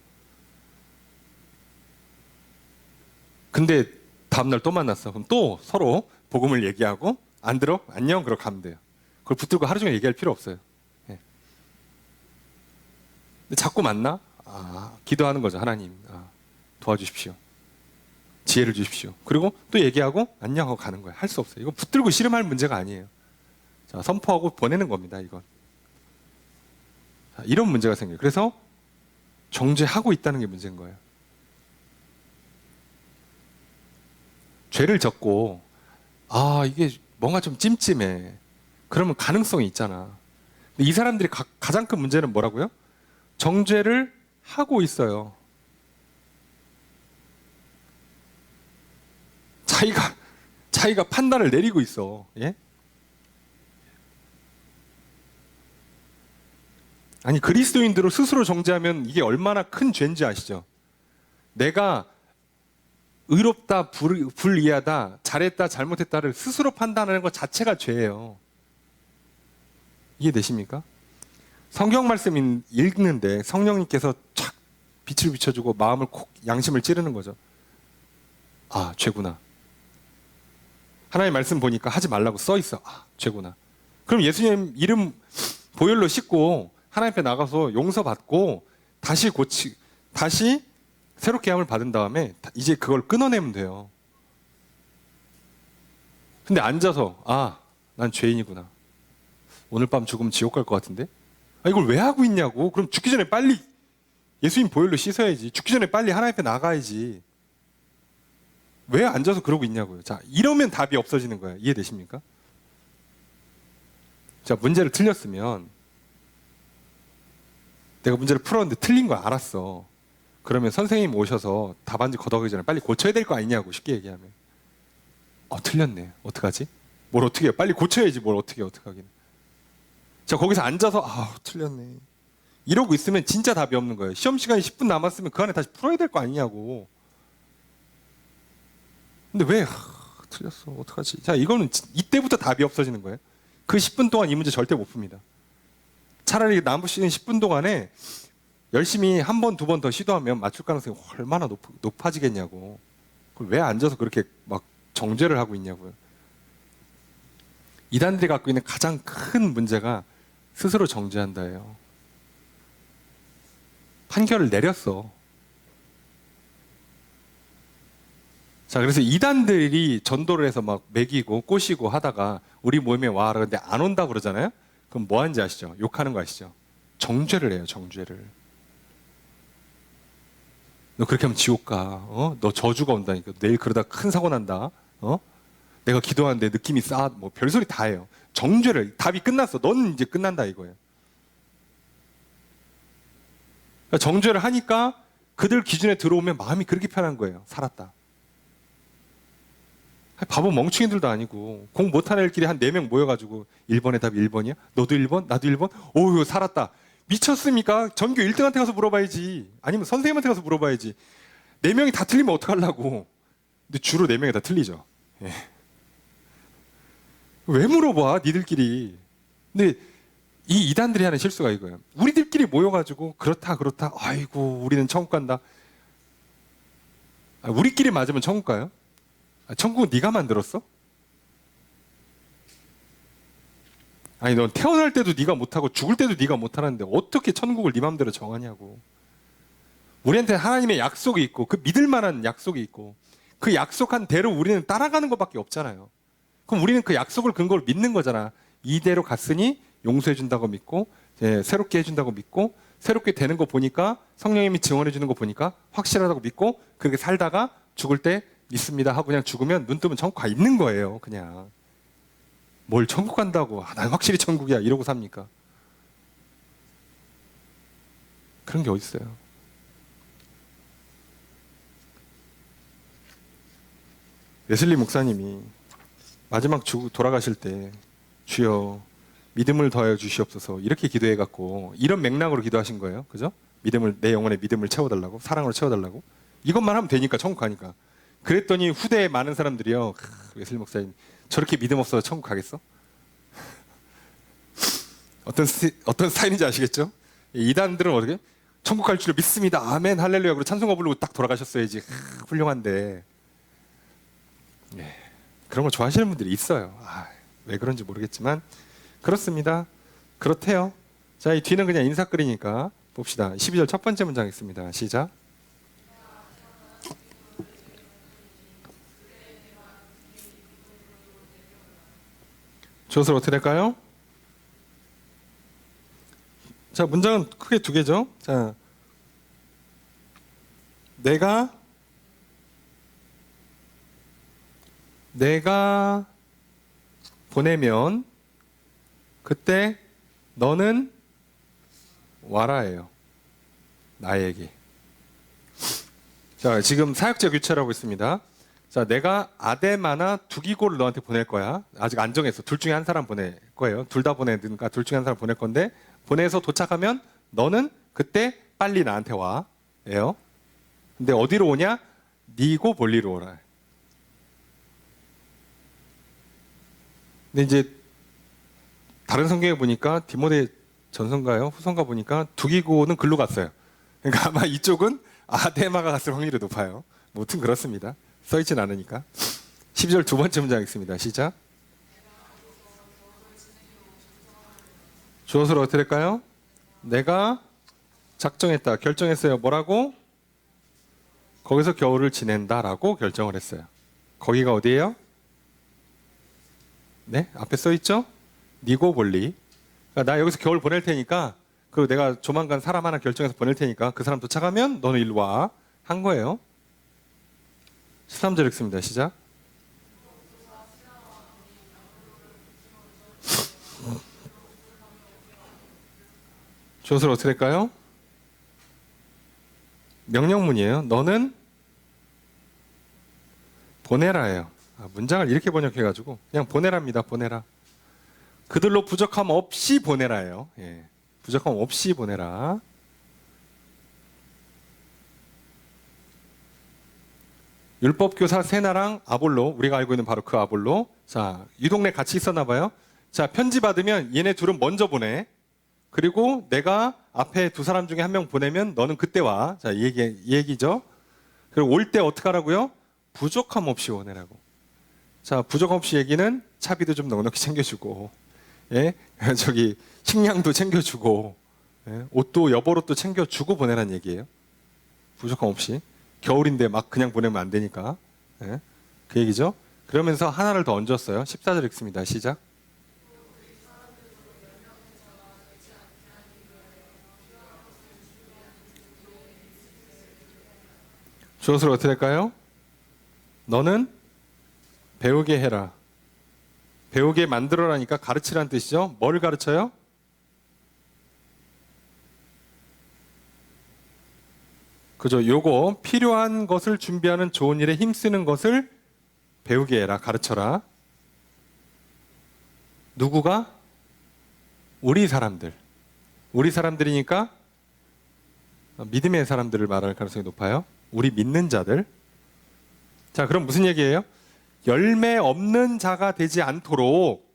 근데 다음날 또 만났어. 그럼 또 서로 복음을 얘기하고 안 들어? 안녕. 그러고 가면 돼요. 그걸 붙들고 하루 종일 얘기할 필요 없어요. 네. 근데 자꾸 만나? 기도하는 거죠. 하나님 도와주십시오. 지혜를 주십시오. 그리고 또 얘기하고 안녕 하고 가는 거예요. 할 수 없어요. 이거 붙들고 씨름할 문제가 아니에요. 자, 선포하고 보내는 겁니다. 이건. 자, 이런 문제가 생겨요. 그래서 정죄하고 있다는 게 문제인 거예요. 죄를 졌고 이게 뭔가 좀 찜찜해. 그러면 가능성이 있잖아. 근데 이 사람들이 가장 큰 문제는 뭐라고요? 정죄를 하고 있어요. 자기가 판단을 내리고 있어. 예? 아니 그리스도인들을 스스로 정죄하면 이게 얼마나 큰 죄인지 아시죠? 내가 의롭다, 불이하다, 잘했다, 잘못했다를 스스로 판단하는 것 자체가 죄예요. 이해되십니까? 성경 말씀 읽는데 성령님께서 촥 빛을 비춰주고 마음을 콕 양심을 찌르는 거죠. 아, 죄구나. 하나님 말씀 보니까 하지 말라고 써 있어. 아, 죄구나. 그럼 예수님 이름 보혈로 씻고 하나님 앞에 나가서 용서받고 다시 새롭게 함을 받은 다음에 이제 그걸 끊어내면 돼요. 근데 앉아서 난 죄인이구나. 오늘 밤 죽으면 지옥 갈 것 같은데? 이걸 왜 하고 있냐고. 그럼 죽기 전에 빨리 예수님 보혈로 씻어야지. 죽기 전에 빨리 하나님 앞에 나가야지. 왜 앉아서 그러고 있냐고요. 자, 이러면 답이 없어지는 거예요. 이해되십니까? 자, 문제를 틀렸으면 내가 문제를 풀었는데 틀린 거 알았어. 그러면 선생님 오셔서 답안지 걷어가기 전에 빨리 고쳐야 될 거 아니냐고. 쉽게 얘기하면. 틀렸네. 어떡하지? 뭘 어떻게 해요? 빨리 고쳐야지. 뭘 어떻게 하긴. 자, 거기서 앉아서 틀렸네. 이러고 있으면 진짜 답이 없는 거예요. 시험 시간이 10분 남았으면 그 안에 다시 풀어야 될 거 아니냐고. 근데 왜 틀렸어? 어떡하지? 자, 이거는 이때부터 답이 없어지는 거예요. 그 10분 동안 이 문제 절대 못 풉니다. 차라리 남으시는 10분 동안에 열심히 한 번, 두 번 더 시도하면 맞출 가능성이 얼마나 높아지겠냐고. 그걸 왜 앉아서 그렇게 막 정죄를 하고 있냐고요. 이단들이 갖고 있는 가장 큰 문제가 스스로 정죄한다예요. 판결을 내렸어. 자, 그래서 이단들이 전도를 해서 막 먹이고 꼬시고 하다가 우리 모임에 와 그러는데 안 온다 그러잖아요. 그럼 뭐 하는지 아시죠? 욕하는 거 아시죠? 정죄를 해요. 정죄를. 너 그렇게 하면 지옥 가. 너 저주가 온다니까. 내일 그러다 큰 사고 난다. 내가 기도하는데 느낌이 뭐 별소리 다 해요. 정죄를. 답이 끝났어. 넌 이제 끝난다 이거예요. 그러니까 정죄를 하니까 그들 기준에 들어오면 마음이 그렇게 편한 거예요. 살았다. 바보 멍충이들도 아니고 공 못하는 애들끼리 한 4명 모여가지고 1번의 답이 1번이야? 너도 1번? 나도 1번? 오우 살았다. 미쳤습니까? 전교 1등한테 가서 물어봐야지. 아니면 선생님한테 가서 물어봐야지. 4명이 다 틀리면 어떡하려고. 근데 주로 4명이 다 틀리죠. 예. 왜 물어봐 니들끼리. 근데 이 이단들이 하는 실수가 이거예요. 우리들끼리 모여가지고 그렇다 아이고 우리는 천국 간다. 우리끼리 맞으면 천국 가요? 천국은 네가 만들었어? 아니 넌 태어날 때도 네가 못하고 죽을 때도 네가 못하는데 어떻게 천국을 네 맘대로 정하냐고. 우리한테 하나님의 약속이 있고 그 믿을 만한 약속이 있고 그 약속한 대로 우리는 따라가는 것밖에 없잖아요. 그럼 우리는 그 약속을 근거로 믿는 거잖아. 이대로 갔으니 용서해 준다고 믿고 새롭게 해준다고 믿고 새롭게 되는 거 보니까 성령님이 지원해 주는 거 보니까 확실하다고 믿고 그렇게 살다가 죽을 때 믿습니다 하고 그냥 죽으면 눈 뜨면 천국 가 있는 거예요. 그냥 뭘 천국 간다고 난 확실히 천국이야 이러고 삽니까? 그런 게 어딨어요. 웨슬리 목사님이 마지막 돌아가실 때 주여 믿음을 더하여 주시옵소서 이렇게 기도해갖고 이런 맥락으로 기도하신 거예요. 그죠? 내 영혼의 믿음을 채워달라고, 사랑으로 채워달라고. 이것만 하면 되니까 천국 가니까. 그랬더니 후대에 많은 사람들이요. 웨슬리 목사님 저렇게 믿음 없어서 천국 가겠어? 어떤 스타일인지 아시겠죠? 이단들은 어떻게? 천국 갈 줄 믿습니다. 아멘 할렐루야. 그리고 찬송가 부르고 딱 돌아가셨어야지. 훌륭한데. 네. 그런 걸 좋아하시는 분들이 있어요. 왜 그런지 모르겠지만 그렇습니다. 그렇대요. 자, 이 뒤는 그냥 인사글이니까 봅시다. 12절 첫 번째 문장 있습니다. 시작. 주어를 어떻게 될까요? 자, 문장은 크게 2개죠. 자, 내가 보내면 그때 너는 와라예요. 나에게. 자, 지금 사역자 교체라고 있습니다. 자, 내가 아데마나 두기고를 너한테 보낼 거야. 아직 안 정했어. 둘 중에 한 사람 보낼 거예요. 둘 다 보내든가 둘 중에 한 사람 보낼 건데 보내서 도착하면 너는 그때 빨리 나한테 와. 예요. 근데 어디로 오냐? 니고 볼리로 오라. 근데 이제 다른 성경에 보니까 디모데 전서인가요? 후서인가 보니까 두기고는 글로 갔어요. 그러니까 아마 이쪽은 아데마가 갔을 확률이 높아요. 무튼 그렇습니다. 써있진 않으니까. 12절 두 번째 문장 읽습니다. 시작. 주어서로 어떻게 될까요? 내가 작정했다. 결정했어요. 뭐라고? 거기서 겨울을 지낸다라고 결정을 했어요. 거기가 어디예요? 네? 앞에 써있죠? 니고볼리. 그러니까 나 여기서 겨울 보낼 테니까, 그리고 내가 조만간 사람 하나 결정해서 보낼 테니까 그 사람 도착하면 너는 일로 와. 한 거예요. 13절 읽습니다. 시작. 주어서로 어떻게 될까요? 명령문이에요. 너는 보내라예요. 문장을 이렇게 번역해가지고 그냥 보내랍니다. 보내라. 그들로 부족함 없이 보내라예요. 예. 부족함 없이 보내라. 율법교사 세나랑 아볼로, 우리가 알고 있는 바로 그 아볼로. 자, 이 동네 같이 있었나 봐요. 자, 편지 받으면 얘네 둘은 먼저 보내. 그리고 내가 앞에 두 사람 중에 한 명 보내면 너는 그때 와. 자, 이 얘기죠. 그리고 올 때 어떻게 하라고요? 부족함 없이 보내라고. 자, 부족함 없이 얘기는 차비도 좀 넉넉히 챙겨주고, 예, 저기 식량도 챙겨주고, 예? 옷도 여벌옷도 챙겨주고 보내라는 얘기예요. 부족함 없이. 겨울인데 막 그냥 보내면 안 되니까. 예? 그 얘기죠. 그러면서 하나를 더 얹었어요. 14절 읽습니다. 시작. 주어서로 어떻게 될까요? 너는 배우게 해라. 배우게 만들어라니까 가르치라는 뜻이죠. 뭘 가르쳐요? 그죠. 요거 필요한 것을 준비하는 좋은 일에 힘쓰는 것을 배우게 해라. 가르쳐라. 누구가? 우리 사람들. 우리 사람들이니까 믿음의 사람들을 말할 가능성이 높아요. 우리 믿는 자들. 자, 그럼 무슨 얘기예요? 열매 없는 자가 되지 않도록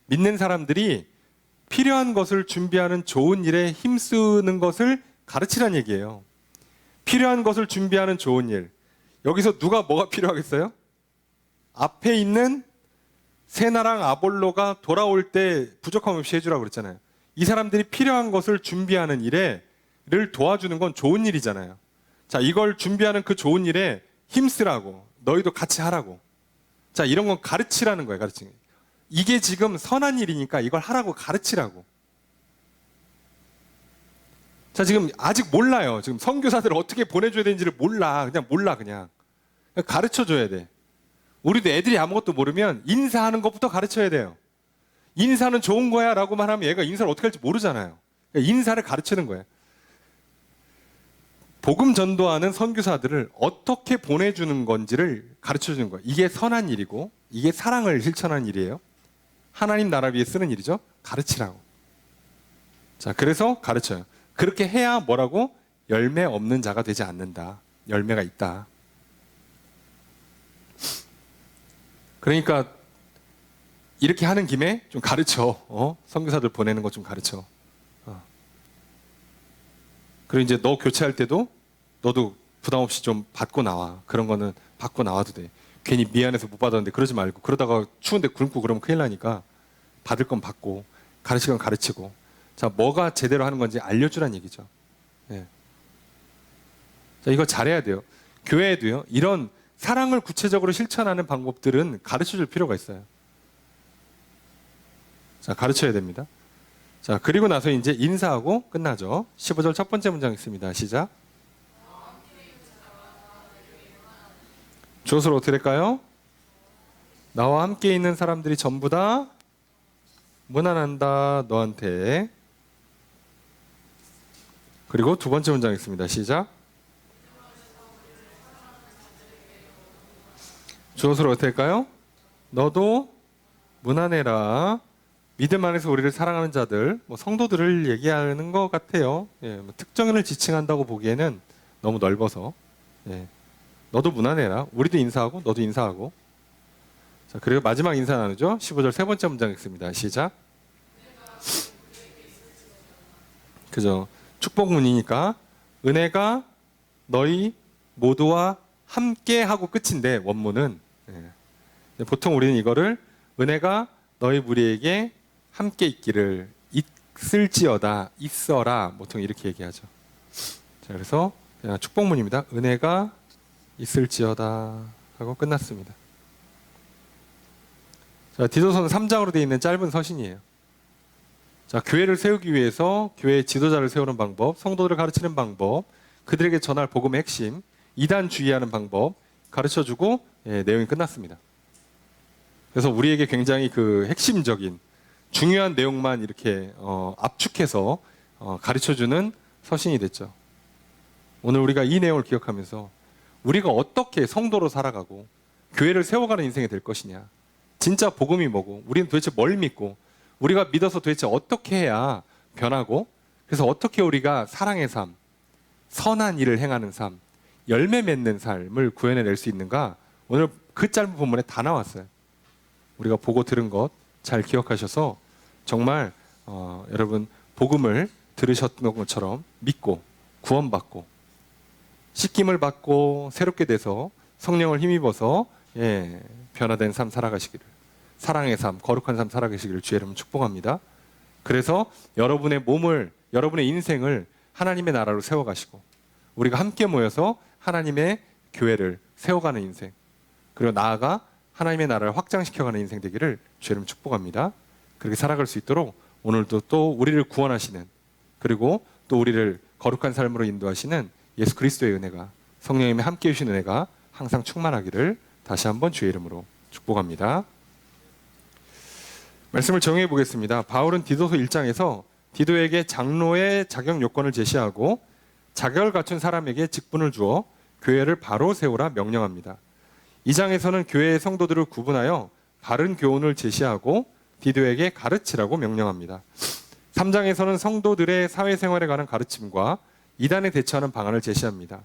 믿는 사람들이 필요한 것을 준비하는 좋은 일에 힘쓰는 것을 가르치란 얘기예요. 필요한 것을 준비하는 좋은 일. 여기서 누가 뭐가 필요하겠어요? 앞에 있는 세나랑 아볼로가 돌아올 때 부족함 없이 해주라고 그랬잖아요. 이 사람들이 필요한 것을 준비하는 일을 도와주는 건 좋은 일이잖아요. 자, 이걸 준비하는 그 좋은 일에 힘쓰라고. 너희도 같이 하라고. 자, 이런 건 가르치라는 거예요. 가르치는. 이게 지금 선한 일이니까 이걸 하라고 가르치라고. 자, 지금 아직 몰라요. 지금 선교사들을 어떻게 보내줘야 되는지를 몰라. 그냥 몰라, 그냥. 가르쳐줘야 돼. 우리도 애들이 아무것도 모르면 인사하는 것부터 가르쳐야 돼요. 인사는 좋은 거야 라고만 하면 얘가 인사를 어떻게 할지 모르잖아요. 그러니까 인사를 가르치는 거예요. 복음 전도하는 선교사들을 어떻게 보내주는 건지를 가르쳐주는 거예요. 이게 선한 일이고 이게 사랑을 실천하는 일이에요. 하나님 나라 위해 쓰는 일이죠. 가르치라고. 자, 그래서 가르쳐요. 그렇게 해야 뭐라고? 열매 없는 자가 되지 않는다. 열매가 있다. 그러니까 이렇게 하는 김에 좀 가르쳐. 선교사들 보내는 거 좀 가르쳐. 그리고 이제 너 교체할 때도 너도 부담 없이 좀 받고 나와. 그런 거는 받고 나와도 돼. 괜히 미안해서 못 받았는데 그러지 말고. 그러다가 추운데 굶고 그러면 큰일 나니까 받을 건 받고 가르칠 건 가르치고. 자, 뭐가 제대로 하는 건지 알려주란 얘기죠. 예. 자, 이거 잘해야 돼요. 교회에도요. 이런 사랑을 구체적으로 실천하는 방법들은 가르쳐줄 필요가 있어요. 자, 가르쳐야 됩니다. 자, 그리고 나서 이제 인사하고 끝나죠. 15절 첫 번째 문장 있습니다. 시작. 주어서로 어떻게 될까요? 나와 함께 있는 사람들이 전부 다 문안한다 너한테. 그리고 두 번째 문장 있습니다. 시작. 주어서로 어떻게 될까요? 너도 문안해라 믿음 안에서 우리를 사랑하는 자들, 성도들을 얘기하는 것 같아요. 특정인을 지칭한다고 보기에는 너무 넓어서. 너도 문안해라. 우리도 인사하고 너도 인사하고. 자, 그리고 마지막 인사 나누죠. 15절 세 번째 문장 읽습니다. 시작. 그죠? 축복문이니까 은혜가 너희 모두와 함께 하고 끝인데 원문은 보통 우리는 이거를 은혜가 너희 무리에게 함께 있기를 있을지어다 있어라 보통 이렇게 얘기하죠. 자, 그래서 그냥 축복문입니다. 은혜가 있을지어다 하고 끝났습니다. 자, 디도서는 3장으로 되어 있는 짧은 서신이에요. 자, 교회를 세우기 위해서 교회의 지도자를 세우는 방법, 성도들을 가르치는 방법, 그들에게 전할 복음의 핵심, 이단 주의하는 방법 가르쳐주고 내용이 끝났습니다. 그래서 우리에게 굉장히 그 핵심적인 중요한 내용만 이렇게 압축해서 가르쳐주는 서신이 됐죠. 오늘 우리가 이 내용을 기억하면서 우리가 어떻게 성도로 살아가고 교회를 세워가는 인생이 될 것이냐, 진짜 복음이 뭐고 우리는 도대체 뭘 믿고 우리가 믿어서 도대체 어떻게 해야 변하고, 그래서 어떻게 우리가 사랑의 삶, 선한 일을 행하는 삶, 열매 맺는 삶을 구현해낼 수 있는가, 오늘 그 짧은 본문에 다 나왔어요. 우리가 보고 들은 것 잘 기억하셔서 정말 여러분 복음을 들으셨던 것처럼 믿고 구원받고 씻김을 받고 새롭게 돼서 성령을 힘입어서 변화된 삶 살아가시기를, 사랑의 삶, 거룩한 삶 살아가시기를 주의 이름으로 축복합니다. 그래서 여러분의 몸을, 여러분의 인생을 하나님의 나라로 세워가시고 우리가 함께 모여서 하나님의 교회를 세워가는 인생, 그리고 나아가 하나님의 나라를 확장시켜가는 인생 되기를 주의 이름으로 축복합니다. 그렇게 살아갈 수 있도록 오늘도 또 우리를 구원하시는, 그리고 또 우리를 거룩한 삶으로 인도하시는 예수 그리스도의 은혜가, 성령님의 함께해 주신 은혜가 항상 충만하기를 다시 한번 주의 이름으로 축복합니다. 말씀을 정리해 보겠습니다. 바울은 디도서 1장에서 디도에게 장로의 자격 요건을 제시하고 자격을 갖춘 사람에게 직분을 주어 교회를 바로 세우라 명령합니다. 2장에서는 교회의 성도들을 구분하여 바른 교훈을 제시하고 디도에게 가르치라고 명령합니다. 3장에서는 성도들의 사회생활에 관한 가르침과 이단에 대처하는 방안을 제시합니다.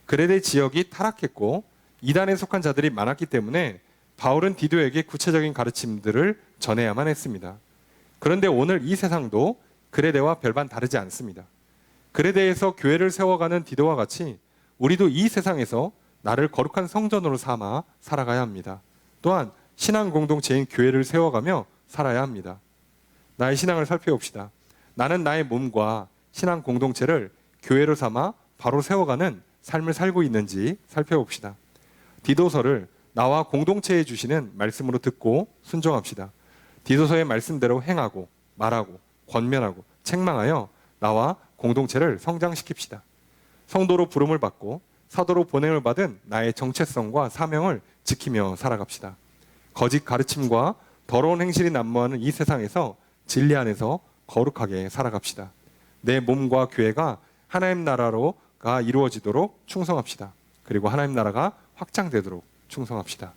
그레데 지역이 타락했고 이단에 속한 자들이 많았기 때문에 바울은 디도에게 구체적인 가르침들을 전해야만 했습니다. 그런데 오늘 이 세상도 그레데와 별반 다르지 않습니다. 그레데에서 교회를 세워가는 디도와 같이 우리도 이 세상에서 나를 거룩한 성전으로 삼아 살아가야 합니다. 또한 신앙 공동체인 교회를 세워가며 살아야 합니다. 나의 신앙을 살펴봅시다. 나는 나의 몸과 신앙 공동체를 교회로 삼아 바로 세워가는 삶을 살고 있는지 살펴봅시다. 디도서를 나와 공동체에 주시는 말씀으로 듣고 순종합시다. 디도서의 말씀대로 행하고 말하고 권면하고 책망하여 나와 공동체를 성장시킵시다. 성도로 부름을 받고 사도로 보냄을 받은 나의 정체성과 사명을 지키며 살아갑시다. 거짓 가르침과 더러운 행실이 난무하는 이 세상에서 진리 안에서 거룩하게 살아갑시다. 내 몸과 교회가 하나님 나라로가 이루어지도록 충성합시다. 그리고 하나님 나라가 확장되도록 충성합시다.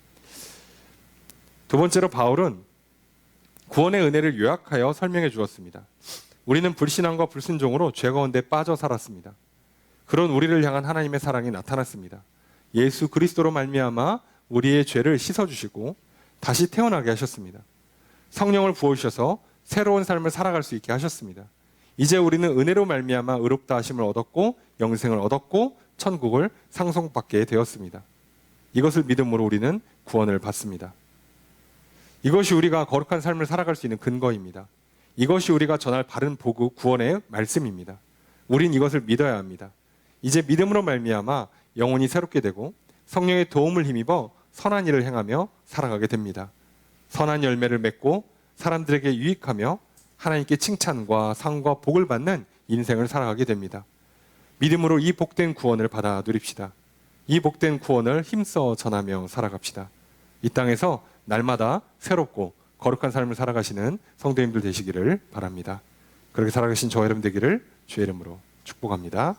두 번째로 바울은 구원의 은혜를 요약하여 설명해 주었습니다. 우리는 불신앙과 불순종으로 죄 가운데 빠져 살았습니다. 그런 우리를 향한 하나님의 사랑이 나타났습니다. 예수 그리스도로 말미암아 우리의 죄를 씻어주시고 다시 태어나게 하셨습니다. 성령을 부어주셔서 새로운 삶을 살아갈 수 있게 하셨습니다. 이제 우리는 은혜로 말미암아 의롭다 하심을 얻었고 영생을 얻었고 천국을 상속받게 되었습니다. 이것을 믿음으로 우리는 구원을 받습니다. 이것이 우리가 거룩한 삶을 살아갈 수 있는 근거입니다. 이것이 우리가 전할 바른 복음, 구원의 말씀입니다. 우린 이것을 믿어야 합니다. 이제 믿음으로 말미암아 영혼이 새롭게 되고 성령의 도움을 힘입어 선한 일을 행하며 살아가게 됩니다. 선한 열매를 맺고 사람들에게 유익하며 하나님께 칭찬과 상과 복을 받는 인생을 살아가게 됩니다. 믿음으로 이 복된 구원을 받아 누립시다. 이 복된 구원을 힘써 전하며 살아갑시다. 이 땅에서 날마다 새롭고 거룩한 삶을 살아가시는 성도님들 되시기를 바랍니다. 그렇게 살아가신 저와 여러분 되기를 주의 이름으로 축복합니다.